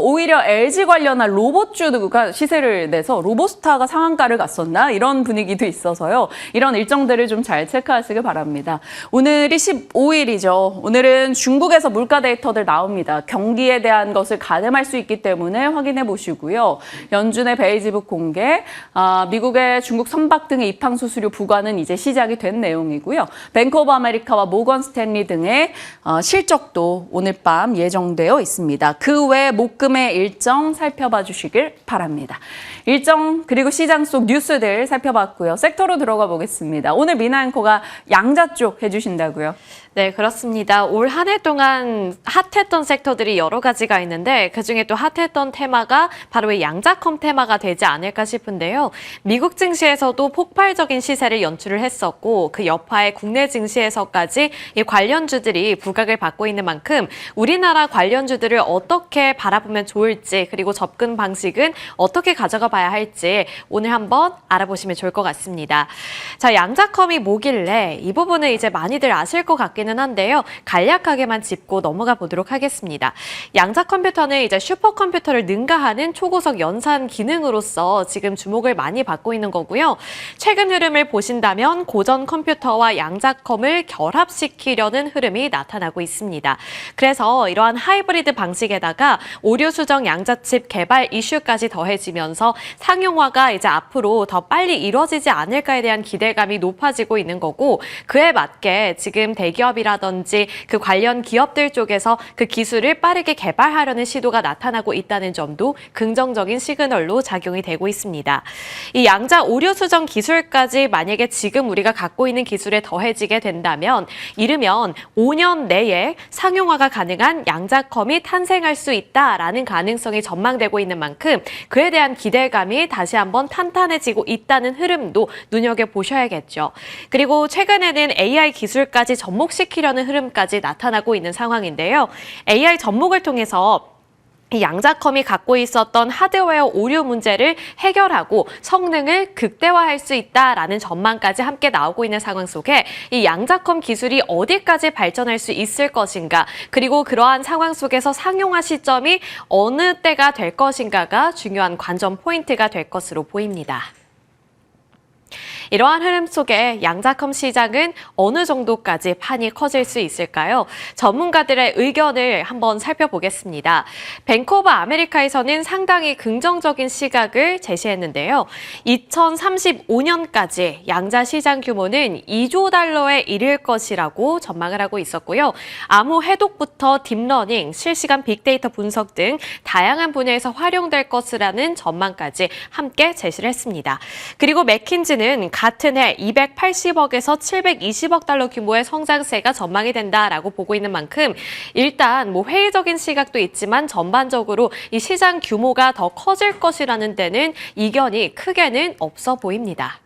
오히려 LG 관련한 로봇주가 시세를 내서 로보스타가 상한가를 갔었나? 이런 분위기도 있어서요. 이런 일정들을 좀 잘 체크하시길 바랍니다. 오늘이 15일이죠. 오늘은 중국에서 물가 데이터들 나옵니다. 경기에 대한 것을 가늠할 수 있기 때문에 확인해 보시고요. 연준의 베이지북 공개, 미국의 중국 선박 등의 입항 수수료 부과는 이제 시작이 된 내용이고요. 뱅크 오브 아메리카와 모건 스탠리 등의 실적도 오늘 밤 예정되어 있습니다. 그 외 목금의 일정 살펴봐 주시길 바랍니다. 일정 그리고 시장 속 뉴스들 살펴봤고요. 섹터로 들어가 보겠습니다. 오늘 미나 앵커가 양자 쪽 해주신다고요? 네, 그렇습니다. 올 한 해 동안 핫했던 섹터들이 여러 가지가 있는데 그중에 또 핫했던 테마가 바로 이 양자컴 테마가 되지 않을까 싶은데요. 미국 증시에서도 폭발적인 시세를 연출을 했었고 그 여파에 국내 증시에서까지 이 관련주들이 부각을 받고 있는 만큼 우리나라 관련주들을 어떻게 바라보면 좋을지 그리고 접근 방식은 어떻게 가져가 봐야 할지 오늘 한번 알아보시면 좋을 것 같습니다. 자, 양자컴이 뭐길래 이 부분은 이제 많이들 아실 것 같긴 는 한데요. 간략하게만 짚고 넘어가 보도록 하겠습니다. 양자 컴퓨터는 이제 슈퍼컴퓨터를 능가하는 초고속 연산 기능으로서 지금 주목을 많이 받고 있는 거고요. 최근 흐름을 보신다면 고전 컴퓨터와 양자컴을 결합시키려는 흐름이 나타나고 있습니다. 그래서 이러한 하이브리드 방식에다가 오류 수정 양자칩 개발 이슈까지 더해지면서 상용화가 이제 앞으로 더 빨리 이루어지지 않을까에 대한 기대감이 높아지고 있는 거고 그에 맞게 지금 대기업이라든지 그 관련 기업들 쪽에서 그 기술을 빠르게 개발하려는 시도가 나타나고 있다는 점도 긍정적인 시그널로 작용이 되고 있습니다. 이 양자 오류 수정 기술까지 만약에 지금 우리가 갖고 있는 기술에 더해지게 된다면 이르면 5년 내에 상용화가 가능한 양자컴이 탄생할 수 있다라는 가능성이 전망되고 있는 만큼 그에 대한 기대감이 다시 한번 탄탄해지고 있다는 흐름도 눈여겨보셔야겠죠. 그리고 최근에는 최근에는 AI 기술까지 접목시키려는 흐름까지 나타나고 있는 상황인데요. AI 접목을 통해서 이 양자컴이 갖고 있었던 하드웨어 오류 문제를 해결하고 성능을 극대화할 수 있다라는 전망까지 함께 나오고 있는 상황 속에 이 양자컴 기술이 어디까지 발전할 수 있을 것인가, 그리고 그러한 상황 속에서 상용화 시점이 어느 때가 될 것인가가 중요한 관전 포인트가 될 것으로 보입니다. 이러한 흐름 속에 양자컴 시장은 어느 정도까지 판이 커질 수 있을까요? 전문가들의 의견을 한번 살펴보겠습니다. 뱅크 오브 아메리카에서는 상당히 긍정적인 시각을 제시했는데요. 2035년까지 양자 시장 규모는 2조 달러에 이를 것이라고 전망을 하고 있었고요. 암호 해독부터 딥러닝, 실시간 빅데이터 분석 등 다양한 분야에서 활용될 것이라는 전망까지 함께 제시를 했습니다. 그리고 맥킨지는 같은 해 280억에서 720억 달러 규모의 성장세가 전망이 된다라고 보고 있는 만큼 일단 회의적인 시각도 있지만 전반적으로 이 시장 규모가 더 커질 것이라는 데는 이견이 크게는 없어 보입니다.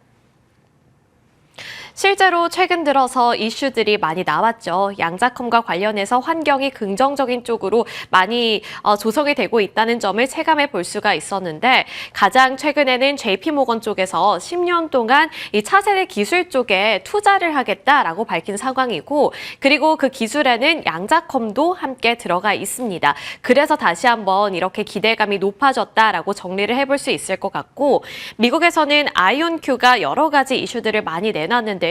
실제로 최근 들어서 이슈들이 많이 나왔죠. 양자컴과 관련해서 환경이 긍정적인 쪽으로 많이 조성이 되고 있다는 점을 체감해 볼 수가 있었는데, 가장 최근에는 JP모건 쪽에서 10년 동안 이 차세대 기술 쪽에 투자를 하겠다라고 밝힌 상황이고, 그리고 그 기술에는 양자컴도 함께 들어가 있습니다. 그래서 다시 한번 이렇게 기대감이 높아졌다라고 정리를 해볼 수 있을 것 같고, 미국에서는 아이온큐가 여러 가지 이슈들을 많이 내놨는데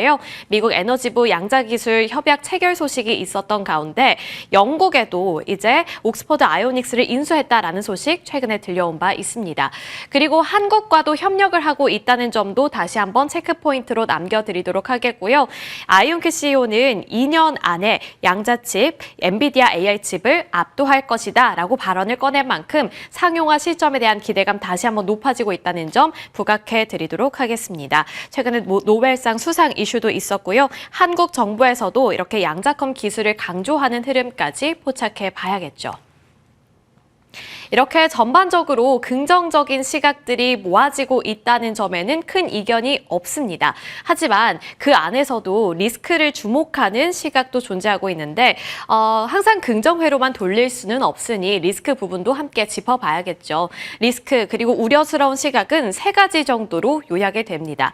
미국 에너지부 양자기술 협약 체결 소식이 있었던 가운데 영국에도 이제 옥스퍼드 아이오닉스를 인수했다라는 소식 최근에 들려온 바 있습니다. 그리고 한국과도 협력을 하고 있다는 점도 다시 한번 체크포인트로 남겨드리도록 하겠고요. 아이온큐 CEO는 2년 안에 양자칩, 엔비디아 AI 칩을 압도할 것이다 라고 발언을 꺼낸 만큼 상용화 시점에 대한 기대감 다시 한번 높아지고 있다는 점 부각해드리도록 하겠습니다. 최근에 노벨상 수상 이슈도 있었고요. 한국 정부에서도 이렇게 양자컴 기술을 강조하는 흐름까지 포착해 봐야겠죠. 이렇게 전반적으로 긍정적인 시각들이 모아지고 있다는 점에는 큰 이견이 없습니다. 하지만 그 안에서도 리스크를 주목하는 시각도 존재하고 있는데 항상 긍정회로만 돌릴 수는 없으니 리스크 부분도 함께 짚어봐야겠죠. 리스크 그리고 우려스러운 시각은 세 가지 정도로 요약이 됩니다.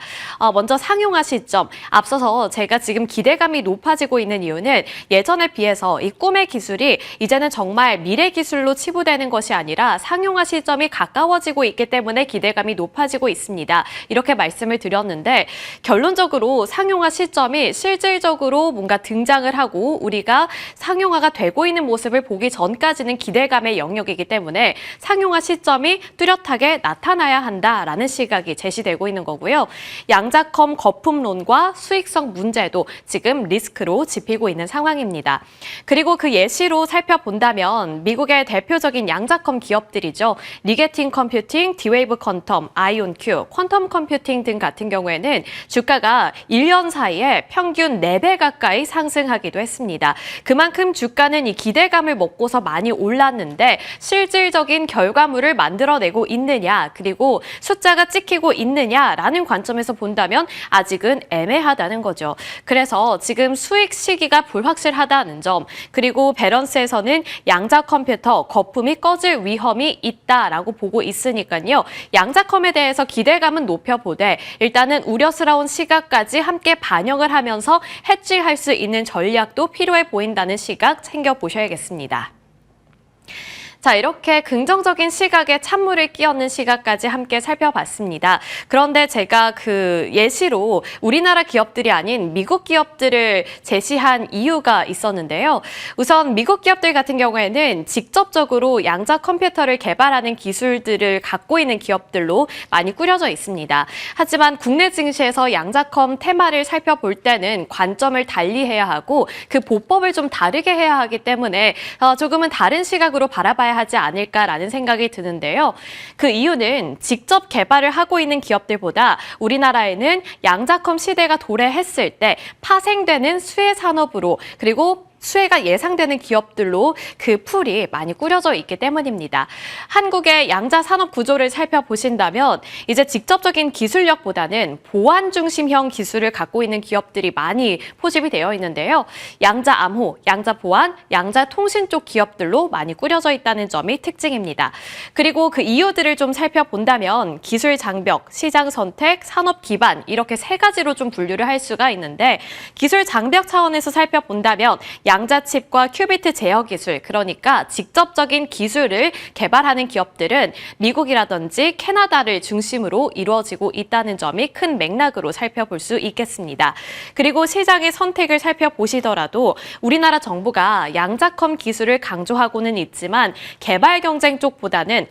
먼저 상용화 시점. 앞서서 제가 지금 기대감이 높아지고 있는 이유는 예전에 비해서 이 꿈의 기술이 이제는 정말 미래 기술로 치부되는 것이 아니라 상용화 시점이 가까워지고 있기 때문에 기대감이 높아지고 있습니다. 이렇게 말씀을 드렸는데 결론적으로 상용화 시점이 실질적으로 뭔가 등장을 하고 우리가 상용화가 되고 있는 모습을 보기 전까지는 기대감의 영역이기 때문에 상용화 시점이 뚜렷하게 나타나야 한다라는 시각이 제시되고 있는 거고요. 양자컴 거품론과 수익성 문제도 지금 리스크로 짚히고 있는 상황입니다. 그리고 그 예시로 살펴본다면 미국의 대표적인 양자컴 기업들이죠. 리게팅 컴퓨팅, 디웨이브 퀀텀, 아이온큐, 퀀텀 컴퓨팅 등 같은 경우에는 주가가 1년 사이에 평균 4배 가까이 상승하기도 했습니다. 그만큼 주가는 이 기대감을 먹고서 많이 올랐는데 실질적인 결과물을 만들어내고 있느냐, 그리고 숫자가 찍히고 있느냐라는 관점에서 본다면 아직은 애매하다는 거죠. 그래서 지금 수익 시기가 불확실하다는 점, 그리고 밸런스에서는 양자 컴퓨터 거품이 꺼질 위험이 있다라고 보고 있으니까요. 양자컴에 대해서 기대감은 높여보되 일단은 우려스러운 시각까지 함께 반영을 하면서 해지할 수 있는 전략도 필요해 보인다는 시각 챙겨보셔야겠습니다. 자, 이렇게 긍정적인 시각에 찬물을 끼얹는 시각까지 함께 살펴봤습니다. 그런데 제가 그 예시로 우리나라 기업들이 아닌 미국 기업들을 제시한 이유가 있었는데요. 우선 미국 기업들 같은 경우에는 직접적으로 양자 컴퓨터를 개발하는 기술들을 갖고 있는 기업들로 많이 꾸려져 있습니다. 하지만 국내 증시에서 양자컴 테마를 살펴볼 때는 관점을 달리해야 하고 그 보법을 좀 다르게 해야 하기 때문에 조금은 다른 시각으로 바라봐야 하지 않을까라는 생각이 드는데요. 그 이유는 직접 개발을 하고 있는 기업들보다 우리나라에는 양자컴 시대가 도래했을 때 파생되는 수혜 산업으로 그리고 수혜가 예상되는 기업들로 그 풀이 많이 꾸려져 있기 때문입니다. 한국의 양자 산업 구조를 살펴보신다면 이제 직접적인 기술력보다는 보안 중심형 기술을 갖고 있는 기업들이 많이 포집이 되어 있는데요. 양자 암호, 양자 보안, 양자 통신 쪽 기업들로 많이 꾸려져 있다는 점이 특징입니다. 그리고 그 이유들을 좀 살펴본다면 기술 장벽, 시장 선택, 산업 기반 이렇게 세 가지로 좀 분류를 할 수가 있는데 기술 장벽 차원에서 살펴본다면 양자칩과 큐비트 제어 기술, 그러니까 직접적인 기술을 개발하는 기업들은 미국이라든지 캐나다를 중심으로 이루어지고 있다는 점이 큰 맥락으로 살펴볼 수 있겠습니다. 그리고 시장의 선택을 살펴보시더라도 우리나라 정부가 양자컴 기술을 강조하고는 있지만 개발 경쟁 쪽보다는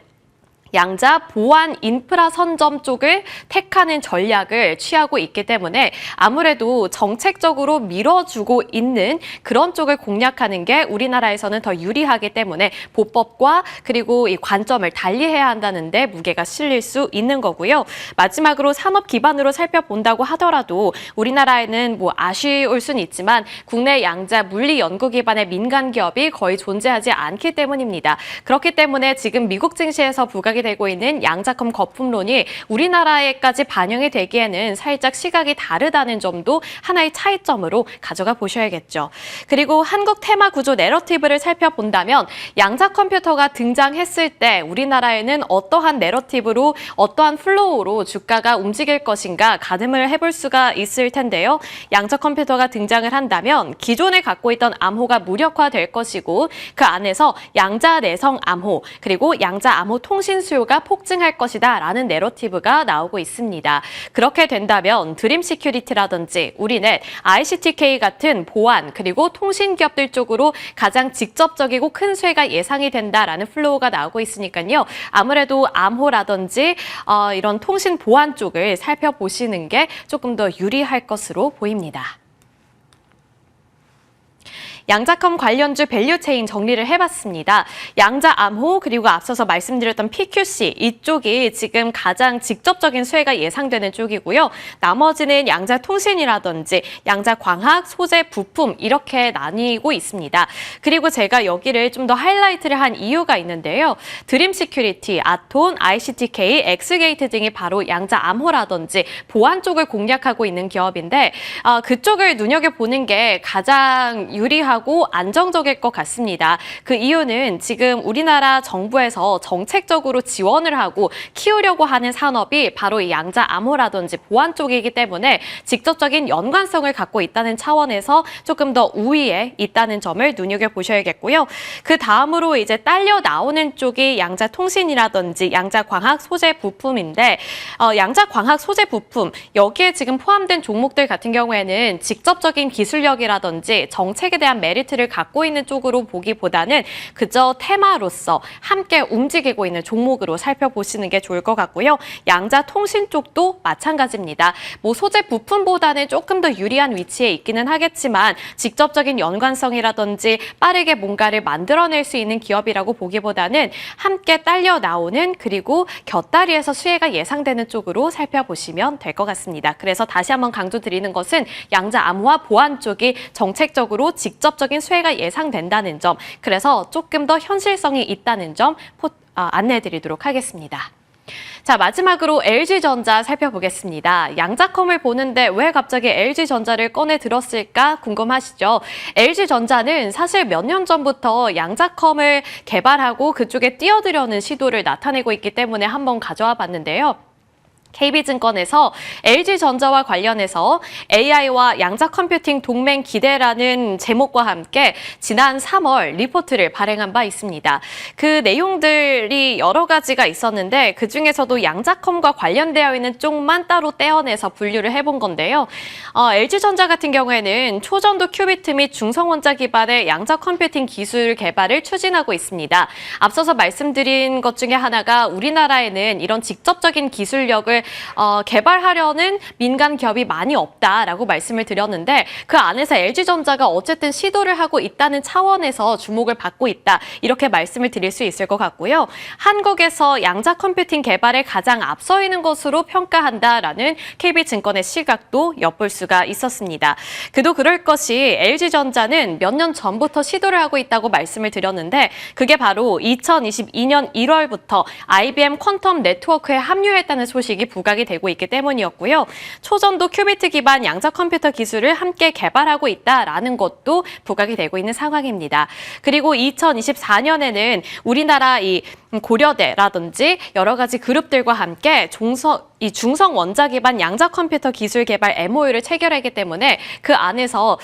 양자 보안 인프라 선점 쪽을 택하는 전략을 취하고 있기 때문에 아무래도 정책적으로 밀어주고 있는 그런 쪽을 공략하는 게 우리나라에서는 더 유리하기 때문에 보법과 그리고 이 관점을 달리해야 한다는데 무게가 실릴 수 있는 거고요. 마지막으로 산업 기반으로 살펴본다고 하더라도 우리나라에는 뭐 아쉬울 수는 있지만 국내 양자 물리 연구 기반의 민간 기업이 거의 존재하지 않기 때문입니다. 그렇기 때문에 지금 미국 증시에서 부각이 되고 있는 양자컴 거품론이 우리나라에까지 반영이 되기에는 살짝 시각이 다르다는 점도 하나의 차이점으로 가져가 보셔야겠죠. 그리고 한국 테마 구조 내러티브를 살펴본다면 양자 컴퓨터가 등장했을 때 우리나라에는 어떠한 내러티브로 어떠한 플로우로 주가가 움직일 것인가 가늠을 해볼 수가 있을 텐데요. 양자 컴퓨터가 등장을 한다면 기존에 갖고 있던 암호가 무력화될 것이고 그 안에서 양자 내성 암호 그리고 양자 암호 통신 수요가 폭증할 것이다 라는 내러티브가 나오고 있습니다. 그렇게 된다면 드림 시큐리티라든지 우리넷, ICTK 같은 보안 그리고 통신 기업들 쪽으로 가장 직접적이고 큰 수혜가 예상이 된다라는 플로우가 나오고 있으니까요. 아무래도 암호라든지 이런 통신 보안 쪽을 살펴보시는 게 조금 더 유리할 것으로 보입니다. 양자컴 관련주 밸류체인 정리를 해봤습니다. 양자 암호 그리고 앞서서 말씀드렸던 PQC 이쪽이 지금 가장 직접적인 수혜가 예상되는 쪽이고요. 나머지는 양자 통신이라든지 양자 광학, 소재, 부품 이렇게 나뉘고 있습니다. 그리고 제가 여기를 좀 더 하이라이트를 한 이유가 있는데요. 드림 시큐리티, 아톤, ICTK, 엑스게이트 등이 바로 양자 암호라든지 보안 쪽을 공략하고 있는 기업인데 그쪽을 눈여겨보는 게 가장 유리하고 안정적일 것 같습니다. 그 이유는 지금 우리나라 정부에서 정책적으로 지원을 하고 키우려고 하는 산업이 바로 이 양자 암호라든지 보안 쪽이기 때문에 직접적인 연관성을 갖고 있다는 차원에서 조금 더 우위에 있다는 점을 눈여겨보셔야겠고요. 그 다음으로 이제 딸려 나오는 쪽이 양자 통신이라든지 양자 광학 소재 부품인데 양자 광학 소재 부품 여기에 지금 포함된 종목들 같은 경우에는 직접적인 기술력이라든지 정책에 대한 메리트를 갖고 있는 쪽으로 보기보다는 그저 테마로서 함께 움직이고 있는 종목으로 살펴보시는 게 좋을 것 같고요. 양자 통신 쪽도 마찬가지입니다. 뭐 소재 부품보다는 조금 더 유리한 위치에 있기는 하겠지만 직접적인 연관성이라든지 빠르게 뭔가를 만들어낼 수 있는 기업이라고 보기보다는 함께 딸려 나오는 그리고 곁다리에서 수혜가 예상되는 쪽으로 살펴보시면 될 것 같습니다. 그래서 다시 한번 강조드리는 것은 양자 암호와 보안 쪽이 정책적으로 직접적인 수혜가 예상된다는 점, 그래서 조금 더 현실성이 있다는 점 안내해드리도록 하겠습니다. 자, 마지막으로 LG전자 살펴보겠습니다. 양자컴을 보는데 왜 갑자기 LG전자를 꺼내 들었을까 궁금하시죠? LG전자는 사실 몇 년 전부터 양자컴을 개발하고 그쪽에 뛰어들려는 시도를 나타내고 있기 때문에 한번 가져와 봤는데요. KB증권에서 LG전자와 관련해서 AI와 양자 컴퓨팅 동맹 기대라는 제목과 함께 지난 3월 리포트를 발행한 바 있습니다. 그 내용들이 여러 가지가 있었는데 그중에서도 양자컴과 관련되어 있는 쪽만 따로 떼어내서 분류를 해본 건데요. LG전자 같은 경우에는 초전도 큐비트 및 중성원자 기반의 양자 컴퓨팅 기술 개발을 추진하고 있습니다. 앞서서 말씀드린 것 중에 하나가 우리나라에는 이런 직접적인 기술력을 기술을 개발하려는 민간 기업이 많이 없다라고 말씀을 드렸는데 그 안에서 LG전자가 어쨌든 시도를 하고 있다는 차원에서 주목을 받고 있다. 이렇게 말씀을 드릴 수 있을 것 같고요. 한국에서 양자 컴퓨팅 개발에 가장 앞서 있는 것으로 평가한다라는 KB증권의 시각도 엿볼 수가 있었습니다. 그도 그럴 것이 LG전자는 몇 년 전부터 시도를 하고 있다고 말씀을 드렸는데 그게 바로 2022년 1월부터 IBM 퀀텀 네트워크에 합류했다는 소식이 부각이 되고 있기 때문이었고요. 초전도 큐비트 기반 양자 컴퓨터 기술을 함께 개발하고 있다라는 것도 부각이 되고 있는 상황입니다. 그리고 2024년에는 우리나라 이 고려대라든지 여러 가지 그룹들과 함께 중성 원자 기반 양자 컴퓨터 기술 개발 MOU를 체결하기 때문에 그 안에서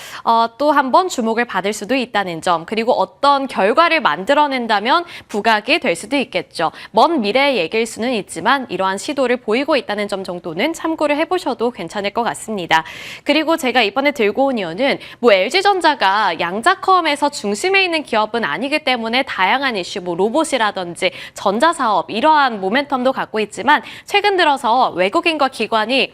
또 한 번 주목을 받을 수도 있다는 점, 그리고 어떤 결과를 만들어낸다면 부각이 될 수도 있겠죠. 먼 미래의 얘기일 수는 있지만 이러한 시도를 보이고 있다는 점 정도는 참고를 해보셔도 괜찮을 것 같습니다. 그리고 제가 이번에 들고 온 이유는 LG전자가 양자컴에서 중심에 있는 기업은 아니기 때문에 다양한 이슈, 로봇이라든지 전자사업 이러한 모멘텀도 갖고 있지만 최근 들어서 외국인과 기관이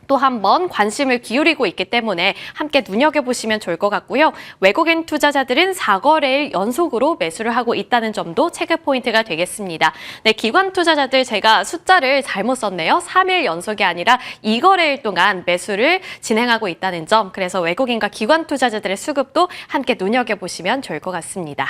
또 한 번 관심을 기울이고 있기 때문에 함께 눈여겨보시면 좋을 것 같고요. 외국인 투자자들은 4거래일 연속으로 매수를 하고 있다는 점도 체크 포인트가 되겠습니다. 네, 기관 투자자들 제가 숫자를 잘못 썼네요. 3일 연속이 아니라 2거래일 동안 매수를 진행하고 있다는 점, 그래서 외국인과 기관 투자자들의 수급도 함께 눈여겨보시면 좋을 것 같습니다.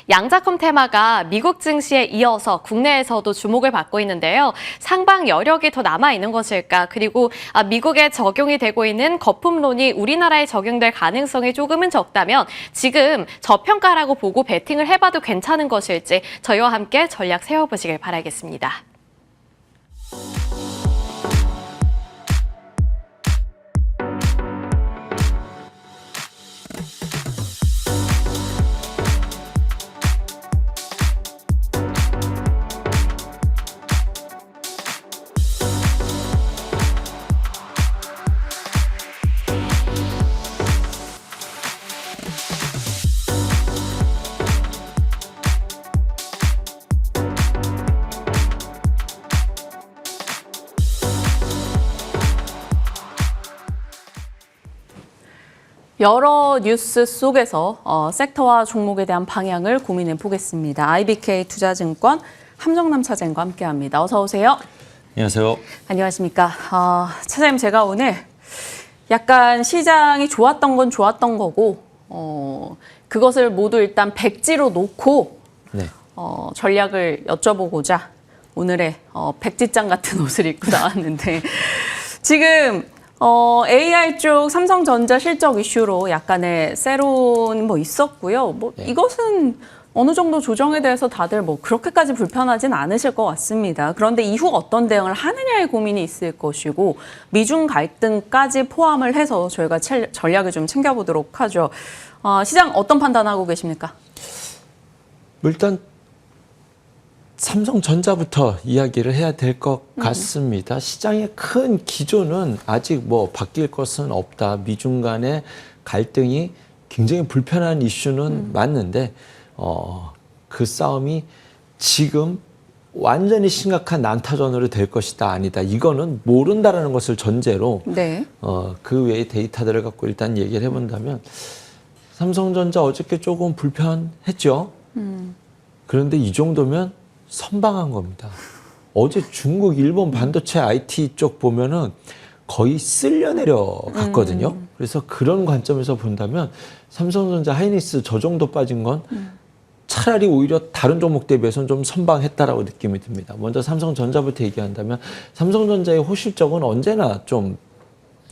양자컴 테마가 미국 증시에 이어서 국내에서도 주목을 받고 있는데요. 상방 여력이 더 남아있는 것일까? 그리고 미국에 적용이 되고 있는 거품론이 우리나라에 적용될 가능성이 조금은 적다면 지금 저평가라고 보고 베팅을 해봐도 괜찮은 것일지 저희와 함께 전략 세워보시길 바라겠습니다. 여러 뉴스 속에서 섹터와 종목에 대한 방향을 고민해 보겠습니다. IBK 투자증권 함정남 차장과 함께합니다. 어서 오세요. 안녕하세요. 안녕하십니까. 차장님, 제가 오늘 약간 시장이 좋았던 건 좋았던 거고 그것을 모두 일단 백지로 놓고 네. 전략을 여쭤보고자 오늘의 백지장 같은 옷을 입고 나왔는데 지금 AI 쪽 삼성전자 실적 이슈로 약간의 세론 있었고요. 네. 이것은 어느 정도 조정에 대해서 다들 그렇게까지 불편하진 않으실 것 같습니다. 그런데 이후 어떤 대응을 하느냐의 고민이 있을 것이고 미중 갈등까지 포함을 해서 저희가 전략을 좀 챙겨보도록 하죠. 시장 어떤 판단하고 계십니까? 일단 삼성전자부터 이야기를 해야 될 것 같습니다. 시장의 큰 기조는 아직 바뀔 것은 없다. 미중 간의 갈등이 굉장히 불편한 이슈는 맞는데 그 싸움이 지금 완전히 심각한 난타전으로 될 것이다, 아니다. 이거는 모른다라는 것을 전제로 네. 그 외의 데이터들을 갖고 일단 얘기를 해본다면 삼성전자 어저께 조금 불편했죠. 그런데 이 정도면 선방한 겁니다. 어제 중국, 일본 반도체 IT 쪽 보면은 거의 쓸려 내려갔거든요. 그래서 그런 관점에서 본다면 삼성전자, 하이닉스 저 정도 빠진 건 차라리 오히려 다른 종목 대비해서는 좀 선방했다라고 느낌이 듭니다. 먼저 삼성전자부터 얘기한다면 삼성전자의 호실적은 언제나 좀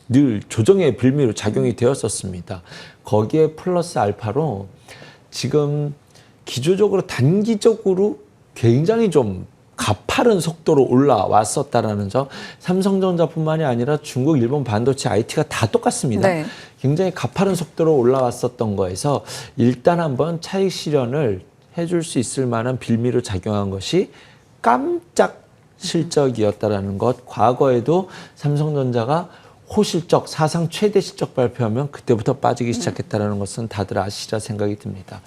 늘 조정의 빌미로 작용이 되었었습니다. 거기에 플러스 알파로 지금 기조적으로 단기적으로 굉장히 좀 가파른 속도로 올라왔었다라는 점, 삼성전자뿐만이 아니라 중국, 일본 반도체 IT가 다 똑같습니다. 네. 굉장히 가파른 속도로 올라왔었던 거에서 일단 한번 차익 실현을 해줄 수 있을 만한 빌미로 작용한 것이 깜짝 실적이었다라는 것. 과거에도 삼성전자가 호실적, 사상 최대 실적 발표하면 그때부터 빠지기 시작했다라는 것은 다들 아시리라 생각이 듭니다.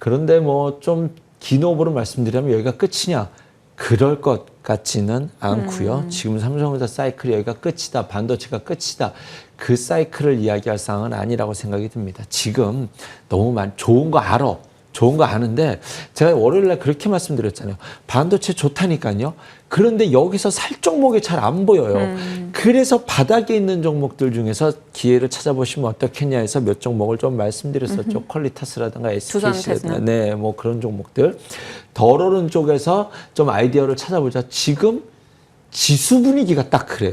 그런데 좀 긴 호흡으로 말씀드리면 여기가 끝이냐? 그럴 것 같지는 않고요. 지금 삼성전자 사이클이 여기가 끝이다. 반도체가 끝이다. 그 사이클을 이야기할 상황은 아니라고 생각이 듭니다. 지금 너무 좋은 거 알아. 좋은 거 아는데 제가 월요일날 그렇게 말씀드렸잖아요. 반도체 좋다니까요. 그런데 여기서 살 종목이 잘 안 보여요. 그래서 바닥에 있는 종목들 중에서 기회를 찾아보시면 어떻겠냐 해서 몇 종목을 좀 말씀드렸었죠. 퀄리타스라든가 SKC라든가 네, 뭐 그런 종목들. 덜 오른 쪽에서 좀 아이디어를 찾아보자. 지금 지수 분위기가 딱 그래요.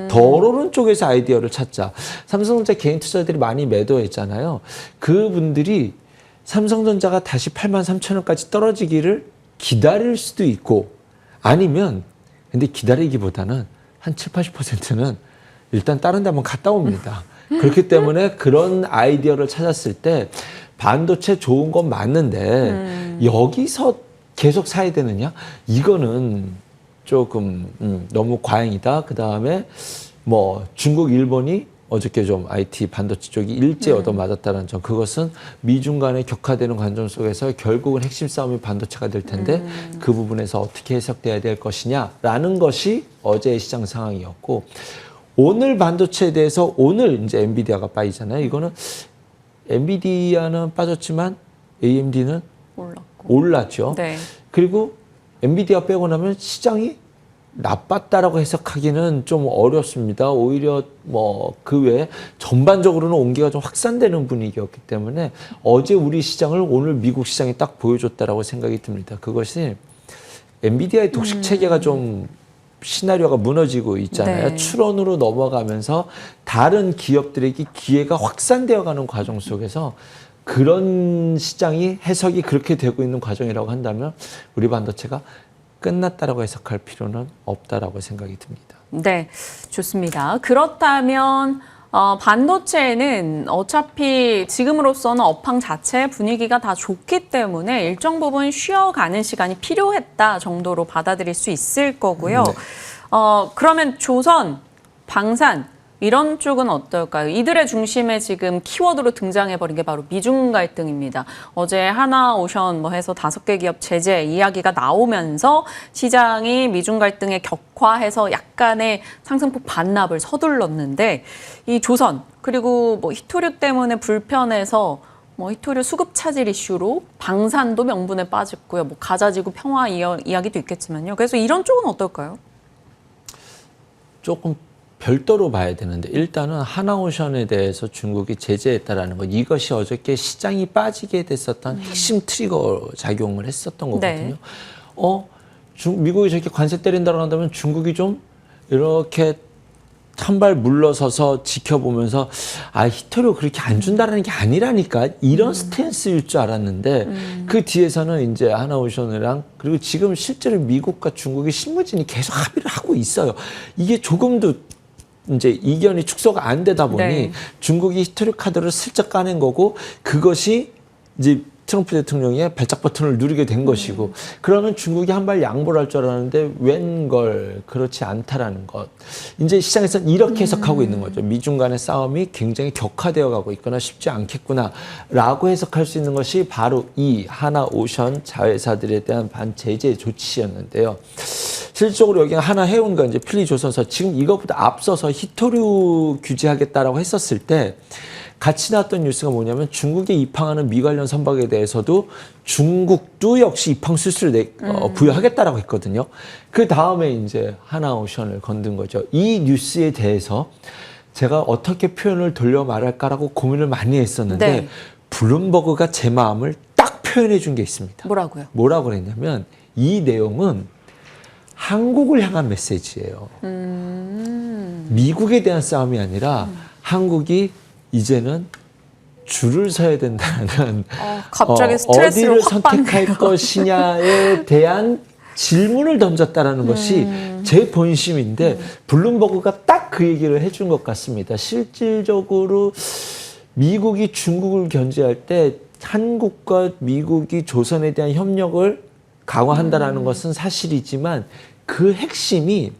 덜 오른 쪽에서 아이디어를 찾자. 삼성전자 개인 투자들이 많이 매도했잖아요. 그분들이 삼성전자가 다시 83,000원까지 떨어지기를 기다릴 수도 있고 아니면 근데 기다리기보다는 한 7, 80%는 일단 다른 데 한번 갔다 옵니다. 그렇기 때문에 그런 아이디어를 찾았을 때 반도체 좋은 건 맞는데 여기서 계속 사야 되느냐? 이거는 조금 너무 과잉이다. 그다음에 뭐 중국, 일본이 어저께 좀 IT 반도체 쪽이 일제 얻어맞았다는 점, 그것은 미중 간의 격화되는 관점 속에서 결국은 핵심 싸움이 반도체가 될 텐데 그 부분에서 어떻게 해석돼야 될 것이냐라는 것이 어제의 시장 상황이었고, 오늘 반도체에 대해서 오늘 이제 엔비디아가 빠지잖아요. 이거는 엔비디아는 빠졌지만 AMD는 올랐죠. 네. 그리고 엔비디아 빼고 나면 시장이 나빴다라고 해석하기는 좀 어렵습니다. 오히려 뭐 그 외에 전반적으로는 온기가 좀 확산되는 분위기였기 때문에 어제 우리 시장을 오늘 미국 시장이 딱 보여줬다라고 생각이 듭니다. 그것이 엔비디아의 독식 체계가 좀 시나리오가 무너지고 있잖아요. 네. 출원으로 넘어가면서 다른 기업들에게 기회가 확산되어가는 과정 속에서 그런 시장이 해석이 그렇게 되고 있는 과정이라고 한다면 우리 반도체가 끝났다라고 해석할 필요는 없다라고 생각이 듭니다. 네, 좋습니다. 그렇다면 반도체는 어차피 지금으로서는 업황 자체 분위기가 다 좋기 때문에 일정 부분 쉬어가는 시간이 필요했다 정도로 받아들일 수 있을 거고요. 네. 그러면 조선, 방산 이런 쪽은 어떨까요? 이들의 중심에 지금 키워드로 등장해버린 게 바로 미중 갈등입니다. 어제 하나오션 뭐 해서 5개 기업 제재 이야기가 나오면서 시장이 미중 갈등에 격화해서 약간의 상승폭 반납을 서둘렀는데, 이 조선 그리고 뭐 히토류 때문에 불편해서 뭐 히토류 수급 차질 이슈로 방산도 명분에 빠졌고요. 뭐 가자지구 평화 이야기도 있겠지만요. 그래서 이런 쪽은 어떨까요? 조금 별도로 봐야 되는데, 일단은 하나오션에 대해서 중국이 제재했다라는 것, 이것이 어저께 시장이 빠지게 됐었던 핵심 트리거 작용을 했었던 거거든요. 네. 미국이 저렇게 관세 때린다고 한다면 중국이 좀 이렇게 한 발 물러서서 지켜보면서 히토류 그렇게 안 준다라는 게 아니라니까, 이런 스탠스일 줄 알았는데 그 뒤에서는 이제 하나오션이랑 그리고 지금 실제로 미국과 중국의 실무진이 계속 합의를 하고 있어요. 이게 조금도 이제 이견이 축소가 안 되다 보니 네. 중국이 히토류 카드를 슬쩍 까낸 거고, 그것이 이제 트럼프 대통령의 발작 버튼을 누리게 된 것이고, 그러면 중국이 한 발 양보를 할 줄 알았는데 웬걸 그렇지 않다라는 것. 이제 시장에서는 이렇게 해석하고 있는 거죠. 미중 간의 싸움이 굉장히 격화되어 가고 있거나 쉽지 않겠구나라고 해석할 수 있는 것이 바로 이 하나오션 자회사들에 대한 반제재 조치였는데요. 실질적으로 여기 하나 해운과 이제 필리조선서 지금 이것보다 앞서서 히토류 규제하겠다라고 했었을 때 같이 나왔던 뉴스가 뭐냐면, 중국에 입항하는 미 관련 선박에 대해서도 중국도 역시 입항 수수료를 부여하겠다라고 했거든요. 그 다음에 이제 하나오션을 건든 거죠. 이 뉴스에 대해서 제가 어떻게 표현을 돌려 말할까라고 고민을 많이 했었는데 네. 블룸버그가 제 마음을 딱 표현해 준 게 있습니다. 뭐라고요? 뭐라고 그랬냐면, 이 내용은 한국을 향한 메시지예요. 미국에 대한 싸움이 아니라 한국이 이제는 줄을 서야 된다는 갑자기 스트레스를 어디를 확 받네요. 선택할 것이냐에 대한 질문을 던졌다라는 것이 제 본심인데 블룸버그가 딱 그 얘기를 해준 것 같습니다. 실질적으로 미국이 중국을 견제할 때 한국과 미국이 조선에 대한 협력을 강화한다라는 것은 사실이지만 그 핵심이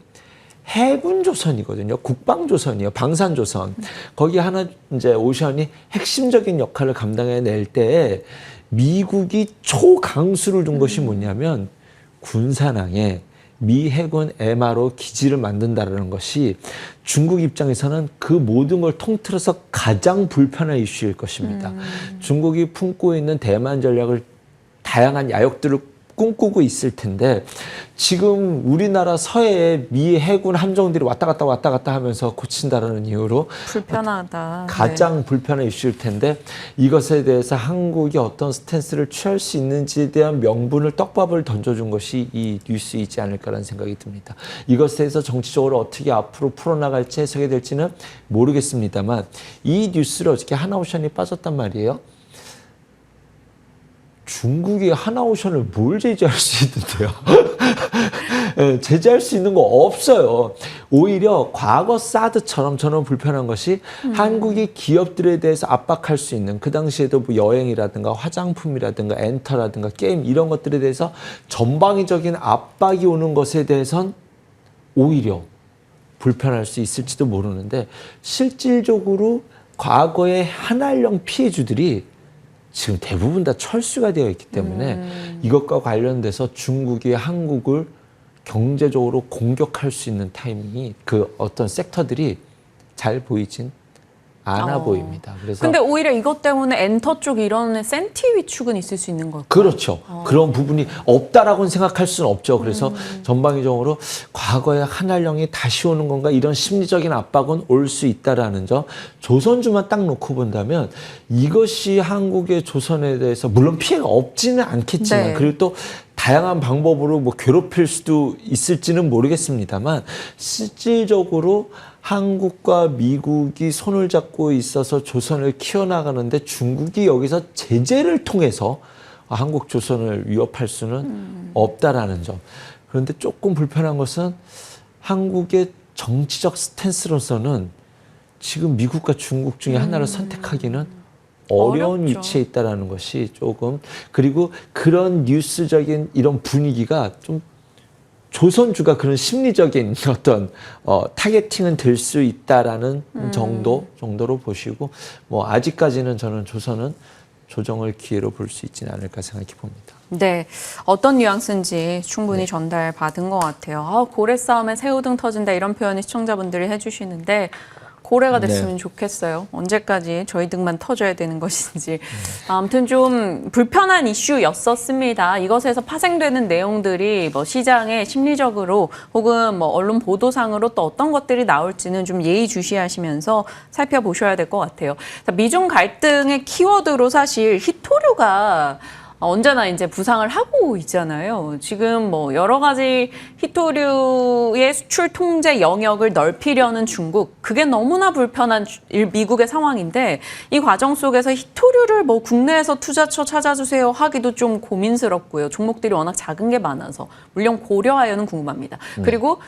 해군조선이거든요. 국방조선이요. 방산조선. 거기 하나 이제 오션이 핵심적인 역할을 감당해낼 때 미국이 초강수를 둔 것이 뭐냐면 군산항에 미 해군 MRO 기지를 만든다는 것이 중국 입장에서는 그 모든 걸 통틀어서 가장 불편한 이슈일 것입니다. 중국이 품고 있는 대만 전략을 다양한 야욕들을 꿈꾸고 있을 텐데 지금 우리나라 서해에 미 해군 함정들이 왔다 갔다 하면서 고친다라는 이유로 불편하다. 가장 불편한 이슈일 텐데 이것에 대해서 한국이 어떤 스탠스를 취할 수 있는지에 대한 명분을 떡밥을 던져준 것이 이 뉴스이지 않을까라는 생각이 듭니다. 이것에 대해서 정치적으로 어떻게 앞으로 풀어나갈지 해석이 될지는 모르겠습니다만 이 뉴스를 어저께 하나오션이 빠졌단 말이에요. 중국이 하나오션을 뭘 제재할 수 있는데요? 네, 제재할 수 있는 거 없어요. 오히려 과거 사드처럼 저는 불편한 것이 한국이 기업들에 대해서 압박할 수 있는 그 당시에도 뭐 여행이라든가 화장품이라든가 엔터라든가 게임 이런 것들에 대해서 전방위적인 압박이 오는 것에 대해선 오히려 불편할 수 있을지도 모르는데 실질적으로 과거의 한알령 피해주들이 지금 대부분 다 철수가 되어 있기 때문에 이것과 관련돼서 중국이 한국을 경제적으로 공격할 수 있는 타이밍이 그 어떤 섹터들이 잘 보이진 않아 보입니다. 그래서 근데 오히려 이것 때문에 엔터 쪽 이런 센티 위축은 있을 수 있는 걸까요? 그렇죠. 그런 부분이 없다라고는 생각할 수는 없죠. 그래서 전방위적으로 과거의 한알령이 다시 오는 건가 이런 심리적인 압박은 올 수 있다라는 점. 조선주만 딱 놓고 본다면 이것이 한국의 조선에 대해서 물론 피해가 없지는 않겠지만 네. 그리고 또 다양한 방법으로 뭐 괴롭힐 수도 있을지는 모르겠습니다만 실질적으로 한국과 미국이 손을 잡고 있어서 조선을 키워나가는데 중국이 여기서 제재를 통해서 한국 조선을 위협할 수는 없다라는 점. 그런데 조금 불편한 것은 한국의 정치적 스탠스로서는 지금 미국과 중국 중에 하나를 선택하기는 어려운 어렵죠. 위치에 있다라는 것이 조금 그리고 그런 뉴스적인 이런 분위기가 좀 조선주가 그런 심리적인 어떤 타겟팅은 될 수 있다라는 정도로 보시고 뭐 아직까지는 저는 조선은 조정을 기회로 볼 수 있지는 않을까 생각해 봅니다. 네, 어떤 뉘앙스인지 충분히 전달받은 것 같아요. 고래 싸움에 새우등 터진다 이런 표현을 시청자분들이 해주시는데 고래가 됐으면 좋겠어요. 언제까지 저희 등만 터져야 되는 것인지. 아무튼 좀 불편한 이슈였었습니다. 이것에서 파생되는 내용들이 뭐 시장에 심리적으로 혹은 뭐 언론 보도상으로 또 어떤 것들이 나올지는 좀 예의주시하시면서 살펴보셔야 될 것 같아요. 미중 갈등의 키워드로 사실 히토류가 언제나 이제 부상을 하고 있잖아요. 지금 뭐 여러 가지 히토류의 수출 통제 영역을 넓히려는 중국, 그게 너무나 불편한 미국의 상황인데 이 과정 속에서 히토류를 뭐 국내에서 투자처 찾아주세요 하기도 좀 고민스럽고요. 종목들이 워낙 작은 게 많아서 물론 고려하여는 궁금합니다. 그리고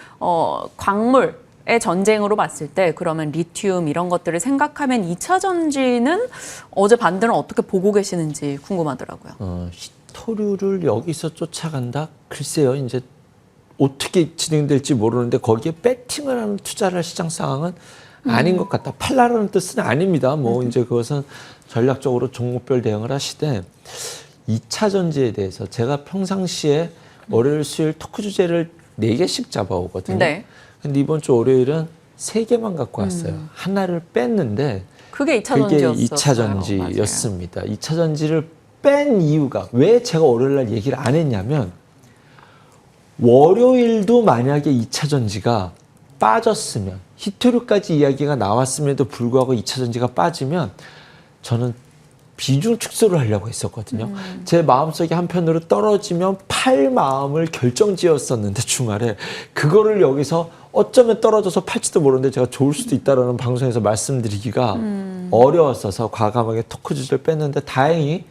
광물 의 전쟁으로 봤을 때 그러면 리튬 이런 것들을 생각하면 2차 전지는 어제 반등을 어떻게 보고 계시는지 궁금하더라고요. 히토류를 여기서 쫓아간다? 글쎄요. 이제 어떻게 진행될지 모르는데 거기에 배팅을 하는 투자를 할 시장 상황은 아닌 것 같다. 팔라라는 뜻은 아닙니다. 뭐 이제 그것은 전략적으로 종목별 대응을 하시되 2차 전지에 대해서 제가 평상시에 월요일, 수요일 토크 주제를 4개씩 잡아오거든요. 네. 근데 이번 주 월요일은 3개만 갖고 왔어요. 하나를 뺐는데 그게 2차 그게 전지였어요. 2차 전지였습니다. 2차 전지를 뺀 이유가 왜 제가 월요일 날 얘기를 안 했냐면 월요일도 만약에 2차 전지가 빠졌으면 히토류까지 이야기가 나왔음에도 불구하고 2차 전지가 빠지면 저는 비중 축소를 하려고 했었거든요. 제 마음속에 한편으로 떨어지면 팔 마음을 결정지었었는데 주말에 그거를 여기서 어쩌면 떨어져서 팔지도 모르는데 제가 좋을 수도 있다라는 방송에서 말씀드리기가 어려웠어서 과감하게 토크 주제를 뺐는데 다행히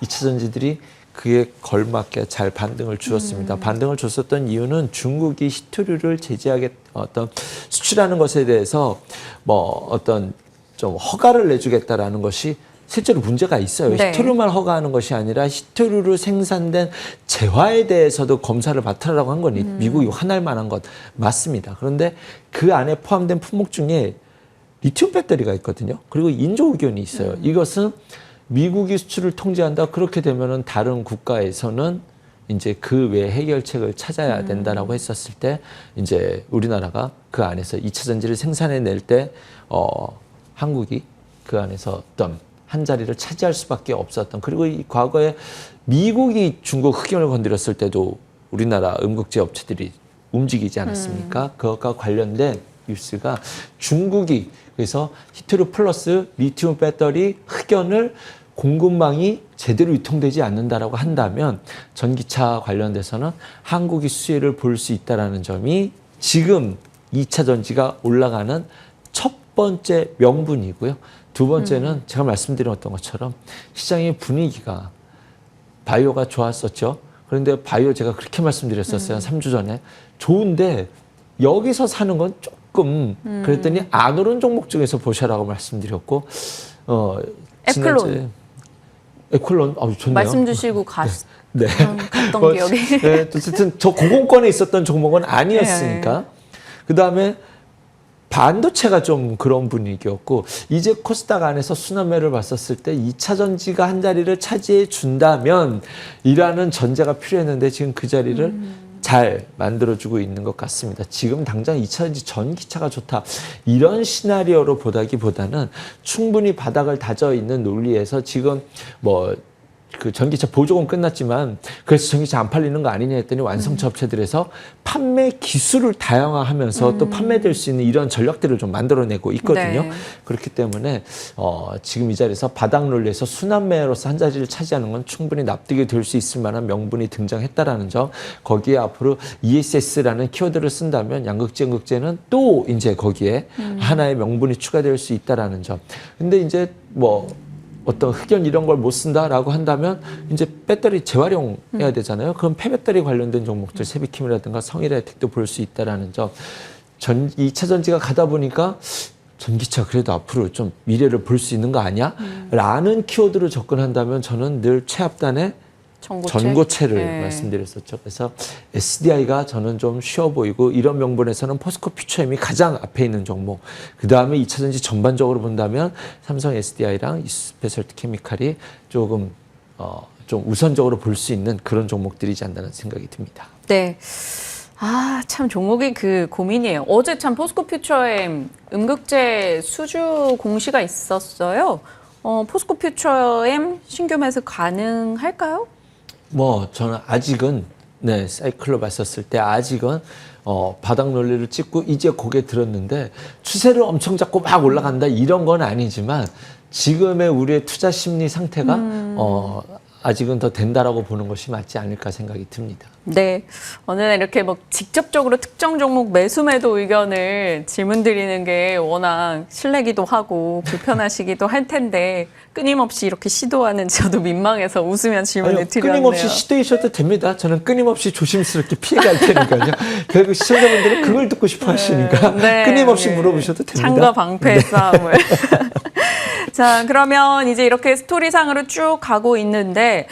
2차 전지들이 그에 걸맞게 잘 반등을 주었습니다. 반등을 줬었던 이유는 중국이 히토류를 제재하게 어떤 수출하는 것에 대해서 뭐 어떤 좀 허가를 내주겠다라는 것이 실제로 문제가 있어요. 네. 히토류만 허가하는 것이 아니라 히토류로 생산된 재화에 대해서도 검사를 맡으라고 한 건 미국이 화날 만한 것 맞습니다. 그런데 그 안에 포함된 품목 중에 리튬 배터리가 있거든요. 그리고 인조 의견이 있어요. 이것은 미국이 수출을 통제한다. 그렇게 되면은 다른 국가에서는 이제 그 외 해결책을 찾아야 된다라고 했었을 때 이제 우리나라가 그 안에서 2차 전지를 생산해낼 때 한국이 그 안에서 어떤 한 자리를 차지할 수밖에 없었던, 그리고 이 과거에 미국이 중국 흑연을 건드렸을 때도 우리나라 음극재 업체들이 움직이지 않았습니까? 그것과 관련된 뉴스가 중국이 그래서 히토류 플러스 리튬 배터리 흑연을 공급망이 제대로 유통되지 않는다라고 한다면 전기차 관련돼서는 한국이 수혜를 볼 수 있다는 점이 지금 2차 전지가 올라가는 첫 번째 명분이고요. 두 번째는 제가 말씀드렸던 것처럼 시장의 분위기가 바이오가 좋았었죠. 그런데 바이오 제가 그렇게 말씀드렸었어요. 3주 전에. 좋은데 여기서 사는 건 조금 그랬더니 안 오른 종목 중에서 보셔라고 말씀드렸고 에클론. 에클론 좋네요. 말씀 주시고 네. 갔던 기억이. 네, 어쨌든 저 공공권에 있었던 종목은 아니었으니까. 그다음에 반도체가 좀 그런 분위기였고, 이제 코스닥 안에서 순환매를 봤었을 때 2차 전지가 한 자리를 차지해 준다면 이라는 전제가 필요했는데 지금 그 자리를 잘 만들어주고 있는 것 같습니다. 지금 당장 2차 전지 전기차가 좋다 이런 시나리오로 보다기보다는 충분히 바닥을 다져 있는 논리에서 지금 그 전기차 보조금 끝났지만 그래서 전기차 안 팔리는 거 아니냐 했더니 완성차 업체들에서 판매 기술을 다양화하면서 또 판매될 수 있는 이런 전략들을 좀 만들어내고 있거든요. 네. 그렇기 때문에 지금 이 자리에서 바닥 논리에서 순환매로서 한 자리를 차지하는 건 충분히 납득이 될 수 있을 만한 명분이 등장했다라는 점, 거기에 앞으로 ESS라는 키워드를 쓴다면 양극재, 음극재는 또 이제 거기에 하나의 명분이 추가될 수 있다라는 점. 근데 이제 어떤 흑연 이런 걸 못 쓴다라고 한다면 이제 배터리 재활용해야 되잖아요. 그럼 폐배터리 관련된 종목들 세비킴이라든가 성일에텍도 볼 수 있다라는 점. 2차 전지가 가다 보니까 전기차 그래도 앞으로 좀 미래를 볼 수 있는 거 아니야? 라는 키워드로 접근한다면 저는 늘 최하단에 전고체를 네. 말씀드렸었죠. 그래서 SDI가 저는 좀 쉬워 보이고, 이런 명분에서는 포스코 퓨처엠이 가장 앞에 있는 종목. 그 다음에 2차 전지 전반적으로 본다면 삼성 SDI랑 스페셜티 케미칼이 조금 좀 우선적으로 볼 수 있는 그런 종목들이지 않나는 생각이 듭니다. 네. 참 종목이 고민이에요. 어제 참 포스코 퓨처엠 음극재 수주 공시가 있었어요. 포스코 퓨처엠 신규 매수 가능할까요? 저는 아직은 사이클로 봤었을 때 아직은 바닥 논리를 찍고 이제 고개 들었는데 추세를 엄청 잡고 막 올라간다 이런 건 아니지만 지금의 우리의 투자 심리 상태가 아직은 더 된다라고 보는 것이 맞지 않을까 생각이 듭니다. 네. 오늘 이렇게 직접적으로 특정 종목 매수 매도 의견을 질문 드리는 게 워낙 실례기도 하고 불편하시기도 할 텐데 끊임없이 이렇게 시도하는 저도 민망해서 웃으면 질문을 드렸네요. 끊임없이 시도하셔도 됩니다. 저는 끊임없이 조심스럽게 피해갈 테니까요. 결국 시청자분들은 그걸 듣고 싶어 하시니까 끊임없이 물어보셔도 됩니다. 창과 방패의 싸움을. 자, 그러면 이제 이렇게 스토리상으로 쭉 가고 있는데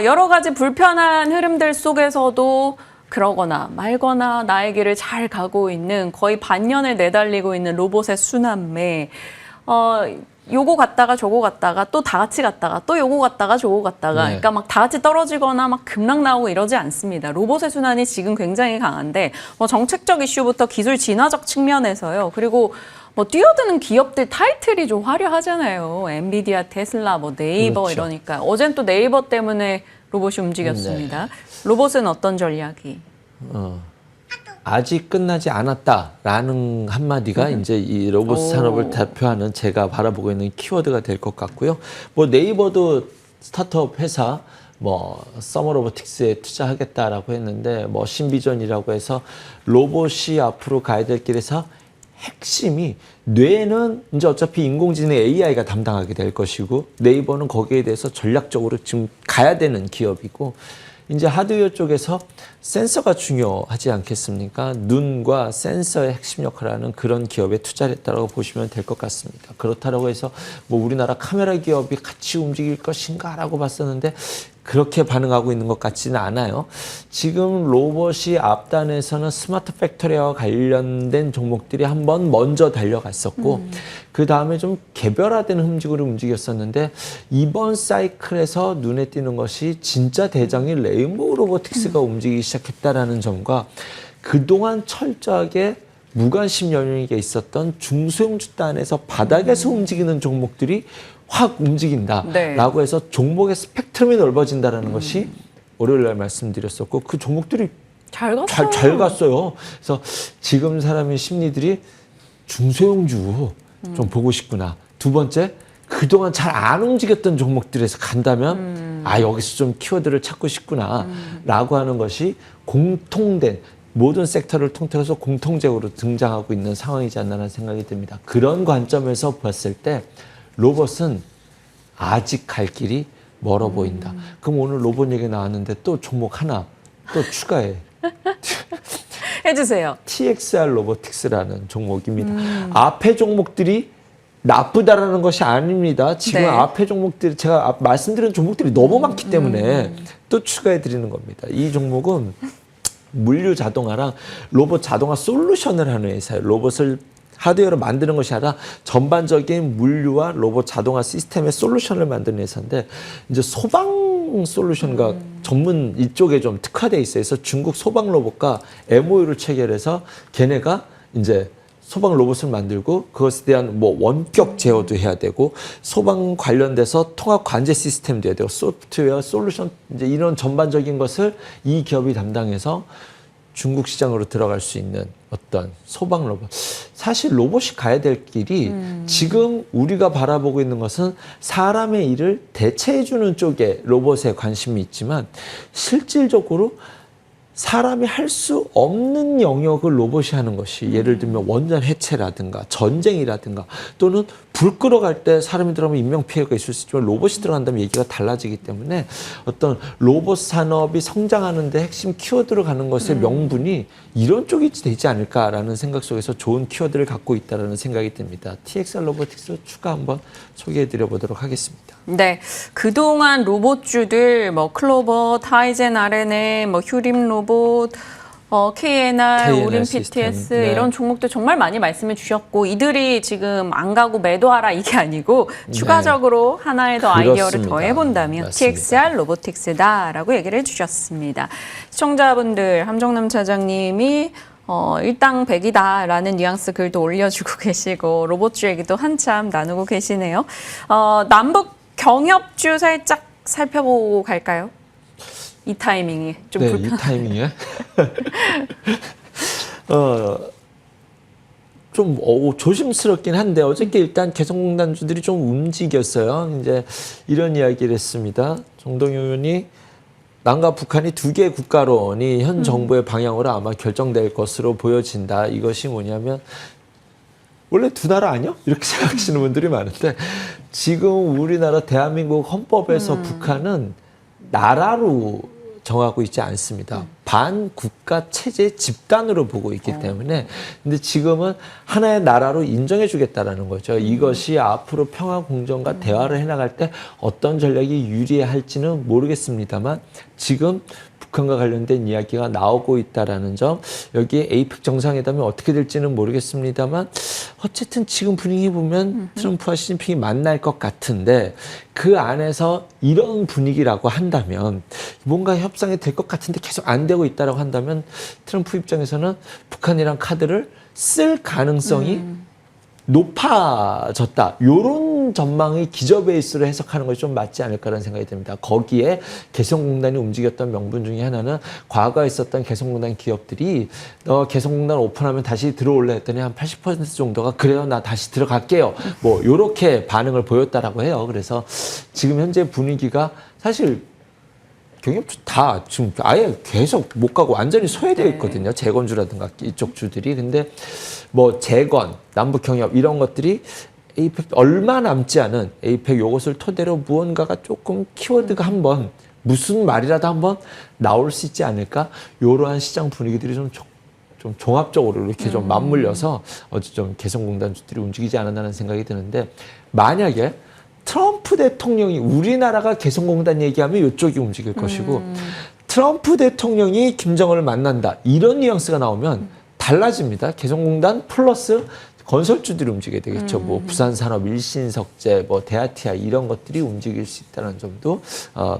여러 가지 불편한 흐름들 속에서도 그러거나 말거나 나의 길을 잘 가고 있는, 거의 반년을 내달리고 있는 로봇의 순환매. 요거 갔다가 저거 갔다가 또 다 같이 갔다가 또 요거 갔다가 저거 갔다가 그러니까 막 다 같이 떨어지거나 막 급락 나오고 이러지 않습니다. 로봇의 순환이 지금 굉장히 강한데 정책적 이슈부터 기술 진화적 측면에서요. 그리고 뛰어드는 기업들 타이틀이 좀 화려하잖아요. 엔비디아, 테슬라, 네이버 그렇죠. 이러니까. 어젠 또 네이버 때문에 로봇이 움직였습니다. 로봇은 어떤 전략이? 아직 끝나지 않았다라는 한마디가 이제 이 로봇 산업을 대표하는 제가 바라보고 있는 키워드가 될 것 같고요. 네이버도 스타트업 회사 서머로보틱스에 투자하겠다라고 했는데 신비전이라고 해서 로봇이 앞으로 가야 될 길에서 핵심이, 뇌는 이제 어차피 인공지능 AI가 담당하게 될 것이고 네이버는 거기에 대해서 전략적으로 지금 가야 되는 기업이고, 이제 하드웨어 쪽에서 센서가 중요하지 않겠습니까? 눈과 센서의 핵심 역할을 하는 그런 기업에 투자를 했다고 보시면 될 것 같습니다. 그렇다고 해서 우리나라 카메라 기업이 같이 움직일 것인가라고 봤었는데 그렇게 반응하고 있는 것 같지는 않아요. 지금 로봇이 앞단에서는 스마트 팩토리와 관련된 종목들이 한번 먼저 달려갔었고 그 다음에 좀 개별화된 움직임으로 움직였었는데 이번 사이클에서 눈에 띄는 것이 진짜 대장인 레인보우 로보틱스가 움직이기 시작했다라는 점과 그동안 철저하게 무관심 영역에 있었던 중소형주 단에서 바닥에서 움직이는 종목들이 확 움직인다라고 네. 해서 종목의 스펙트럼이 넓어진다라는 것이 월요일 날 말씀드렸었고 그 종목들이 잘 갔어요. 잘 갔어요. 그래서 지금 사람의 심리들이 중소형주 좀 보고 싶구나. 두 번째, 그동안 잘 안 움직였던 종목들에서 간다면 아 여기서 좀 키워드를 찾고 싶구나라고 하는 것이 공통된 모든 섹터를 통틀어서 공통적으로 등장하고 있는 상황이지 않나라는 생각이 듭니다. 그런 관점에서 봤을 때 로봇은 아직 갈 길이 멀어 보인다. 그럼 오늘 로봇 얘기 나왔는데 또 종목 하나 또 추가해. 해주세요. TXR 로보틱스라는 종목입니다. 앞에 종목들이 나쁘다라는 것이 아닙니다. 지금 네. 앞에 종목들이 제가 말씀드린 종목들이 너무 많기 때문에 또 추가해 드리는 겁니다. 이 종목은 물류 자동화랑 로봇 자동화 솔루션을 하는 회사예요. 로봇을 하드웨어로 만드는 것이 아니라 전반적인 물류와 로봇 자동화 시스템의 솔루션을 만드는 회사인데 이제 소방 솔루션과 전문 이쪽에 좀 특화돼 있어요. 그래서 중국 소방 로봇과 MOU를 체결해서 걔네가 이제 소방 로봇을 만들고 그것에 대한 뭐 원격 제어도 해야 되고 소방 관련돼서 통합 관제 시스템도 해야 되고 소프트웨어 솔루션 이제 이런 전반적인 것을 이 기업이 담당해서 중국 시장으로 들어갈 수 있는 어떤 소방 로봇. 사실 로봇이 가야 될 길이 지금 우리가 바라보고 있는 것은 사람의 일을 대체해주는 쪽에 로봇에 관심이 있지만 실질적으로 사람이 할 수 없는 영역을 로봇이 하는 것이 예를 들면 원전 해체라든가 전쟁이라든가 또는 불 끌어갈 때 사람이 들어가면 인명피해가 있을 수 있지만 로봇이 들어간다면 얘기가 달라지기 때문에 어떤 로봇 산업이 성장하는 데 핵심 키워드로 가는 것의 명분이 이런 쪽이 되지 않을까라는 생각 속에서 좋은 키워드를 갖고 있다는 생각이 듭니다. TXR 로보틱스 추가 한번 소개해드려 보도록 하겠습니다. 네, 그동안 로봇주들 뭐 클로버, 타이젠 RNA, 뭐 휴림 로봇, KNR, 오린 시스템. PTS 네. 이런 종목들 정말 많이 말씀해 주셨고 이들이 지금 안 가고 매도하라 이게 아니고 추가적으로 하나의 더 아이디어를 그렇습니다. 더해 본다면 맞습니다. TXR 로보틱스다라고 얘기를 해주셨습니다. 시청자분들 함정남 차장님이 일당 100이다라는 뉘앙스 글도 올려주고 계시고 로봇주 얘기도 한참 나누고 계시네요. 남북 경협주 살짝 살펴보고 갈까요? 이 타이밍이 좀 네, 불편. 이 타이밍에 좀 조심스럽긴 한데 어저께 일단 개성공단주들이 좀 움직였어요. 이제 이런 이야기를 했습니다. 정동영 의원이 남과 북한이 두 개의 국가론이 현 정부의 방향으로 아마 결정될 것으로 보여진다. 이것이 뭐냐면 원래 두 나라 아니야? 이렇게 생각하시는 분들이 많은데 지금 우리나라 대한민국 헌법에서 북한은 나라로 정하고 있지 않습니다. 반국가 체제 집단으로 보고 있기 때문에 근데 지금은 하나의 나라로 인정해 주겠다라는 거죠. 이것이 앞으로 평화 공정과 대화를 해나갈 때 어떤 전략이 유리할지는 모르겠습니다만 지금 북한과 관련된 이야기가 나오고 있다라는 점 여기에 에이펙 정상회담이 어떻게 될지는 모르겠습니다만 어쨌든 지금 분위기 보면 트럼프와 시진핑이 만날 것 같은데 그 안에서 이런 분위기라고 한다면 뭔가 협상이 될 것 같은데 계속 안 되고 있다라고 한다면 트럼프 입장에서는 북한이랑 카드를 쓸 가능성이 높아졌다. 이런 전망의 기저 베이스로 해석하는 것이 좀 맞지 않을까라는 생각이 듭니다. 거기에 개성공단이 움직였던 명분 중에 하나는 과거에 있었던 개성공단 기업들이 개성공단 오픈하면 다시 들어올래 했더니 한 80% 정도가 그래요, 나 다시 들어갈게요. 뭐 이렇게 반응을 보였다라고 해요. 그래서 지금 현재 분위기가 사실 경협주 다 지금 아예 계속 못 가고 완전히 소외되어 있거든요. 재건주라든가 이쪽 주들이. 근데 뭐 재건, 남북경협 이런 것들이 에이펙 얼마 남지 않은 에이펙 요것을 토대로 무언가가 조금 키워드가 한번 무슨 말이라도 한번 나올 수 있지 않을까? 이러한 시장 분위기들이 좀 종합적으로 이렇게 좀 맞물려서 어제 좀 개성공단주들이 움직이지 않았나는 생각이 드는데 만약에 트럼프 대통령이 우리나라가 개성공단 얘기하면 이쪽이 움직일 것이고 트럼프 대통령이 김정은을 만난다. 이런 뉘앙스가 나오면 달라집니다. 개성공단 플러스 건설주들이 움직여야 되겠죠. 뭐 부산산업, 일신석재, 뭐 대아티아 이런 것들이 움직일 수 있다는 점도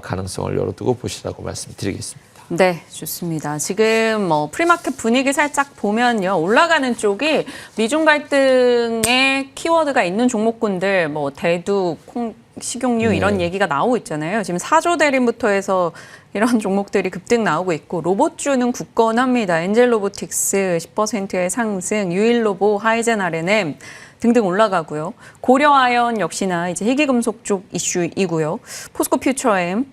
가능성을 열어두고 보시라고 말씀드리겠습니다. 네, 좋습니다. 지금 뭐 프리마켓 분위기 살짝 보면요. 올라가는 쪽이 미중 갈등의 키워드가 있는 종목군들, 뭐 대두, 콩, 식용유 이런 얘기가 나오고 있잖아요. 지금 사조 대림부터 해서 이런 종목들이 급등 나오고 있고 로봇주는 굳건합니다. 엔젤 로보틱스 10%의 상승, 유일로보, 하이젠 R&M 등등 올라가고요. 고려아연 역시나 이제 희귀금속 쪽 이슈이고요. 포스코 퓨처엠,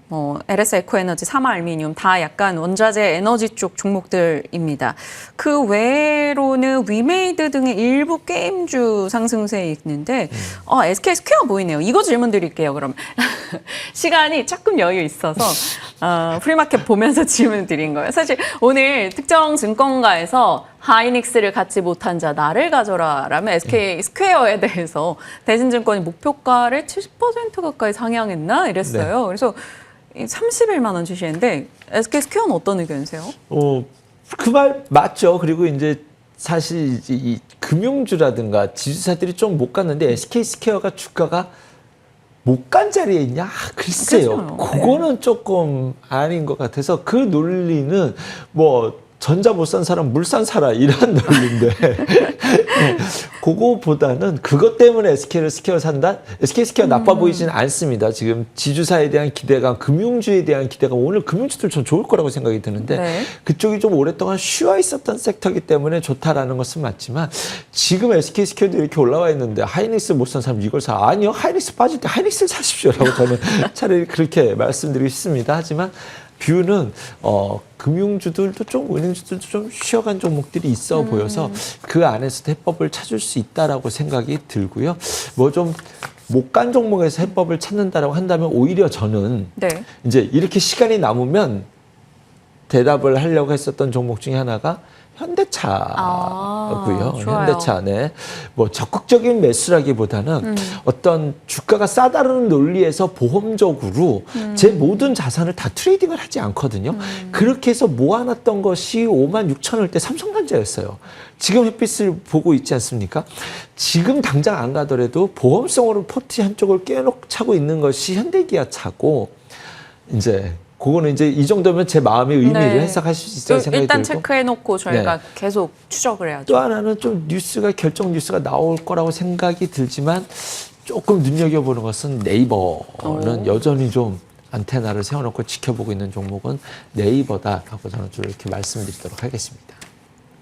LS 에코에너지, 사마알미늄 다 약간 원자재 에너지 쪽 종목들입니다. 그 외로는 위메이드 등의 일부 게임주 상승세에 있는데 SK 스퀘어 보이네요. 이거 질문 드릴게요. 그럼 시간이 조금 여유 있어서 프리마켓 보면서 질문 드린 거예요. 사실 오늘 특정 증권가에서 하이닉스를 갖지 못한 자 나를 가져라 라면 SK 스퀘어에 대해서 대신증권이 목표가를 70% 가까이 상향했나 이랬어요. 네. 그래서 31만 원 주시는데 SK 스퀘어는 어떤 의견이세요? 그 말 맞죠. 그리고 이제 사실 이 금융주라든가 지주사들이 좀 못 갔는데 SK 스퀘어가 주가가 못 간 자리에 있냐? 글쎄요. 그거는 조금 아닌 것 같아서 그 논리는 뭐 전자 못 산 사람 물 산 사라 이런 논리인데 그거보다는 그것 때문에 SK를 스퀘어 산다? SK 스퀘어 나빠 보이지는 않습니다. 지금 지주사에 대한 기대감, 금융주에 대한 기대감, 오늘 금융주들 전 좋을 거라고 생각이 드는데 네. 그쪽이 좀 오랫동안 쉬어 있었던 섹터이기 때문에 좋다라는 것은 맞지만 지금 SK 스퀘어도 이렇게 올라와 있는데 하이닉스 못 산 사람 이걸 사? 아니요. 하이닉스 빠질 때 하이닉스를 사십시오라고 저는 차라리 그렇게 말씀드리고 싶습니다. 하지만 뷰는 금융주들도 좀 은행주들도 좀 쉬어간 종목들이 있어 보여서 그 안에서도 해법을 찾을 수 있다라고 생각이 들고요. 뭐 좀 못 간 종목에서 해법을 찾는다라고 한다면 오히려 저는 네. 이제 이렇게 시간이 남으면 대답을 하려고 했었던 종목 중에 하나가 현대차고요. 좋아요. 현대차 네. 뭐 적극적인 매수라기보다는 어떤 주가가 싸다르는 논리에서 보험적으로 제 모든 자산을 다 트레이딩을 하지 않거든요. 그렇게 해서 모아놨던 것이 56,000원대 삼성전자였어요. 지금 햇빛을 보고 있지 않습니까? 지금 당장 안 가더라도 보험성으로 포트 한쪽을 깨놓고 있는 것이 현대기아차고 이제 그거는 이제 이 정도면 제 마음의 의미를 네. 해석하실 수 있다는 생각이 일단 들고. 체크해놓고 저희가 네. 계속 추적을 해야죠. 또 하나는 좀 결정 뉴스가 나올 거라고 생각이 들지만 조금 눈여겨보는 것은 네이버는 여전히 좀 안테나를 세워놓고 지켜보고 있는 종목은 네이버다라고 저는 좀 이렇게 말씀드리도록 하겠습니다.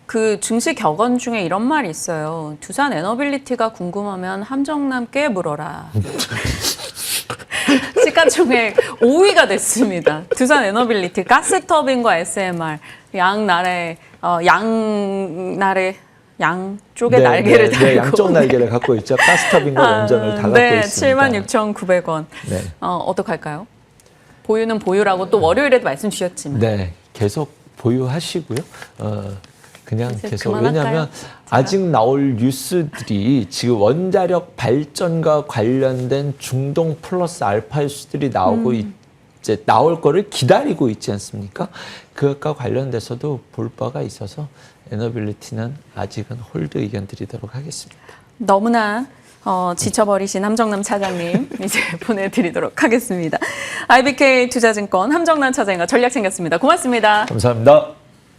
그 증시 격언 중에 이런 말이 있어요. 두산 에너빌리티가 궁금하면 함정남께 물어라. 시가총액 5위가 됐습니다. 두산 에너빌리티, 가스터빈과 SMR 양쪽의 날개를 달고 양쪽 날개를 갖고 있죠. 가스터빈과 원전을 다 갖고 있습니다. 76,900원. 네. 어떡할까요? 보유는 보유라고 또 월요일에도 말씀 주셨지만. 네, 계속 보유하시고요. 그냥 계속 그만할까요? 왜냐하면 아직 나올 뉴스들이 지금 원자력 발전과 관련된 중동 플러스 알파 뉴스들이 나오고 이제 나올 거를 기다리고 있지 않습니까? 그것과 관련돼서도 볼 바가 있어서 에너빌리티는 아직은 홀드 의견 드리도록 하겠습니다. 너무나 지쳐버리신 함정남 차장님 이제 보내드리도록 하겠습니다. IBK 투자증권 함정남 차장과 전략 챙겼습니다. 고맙습니다. 감사합니다.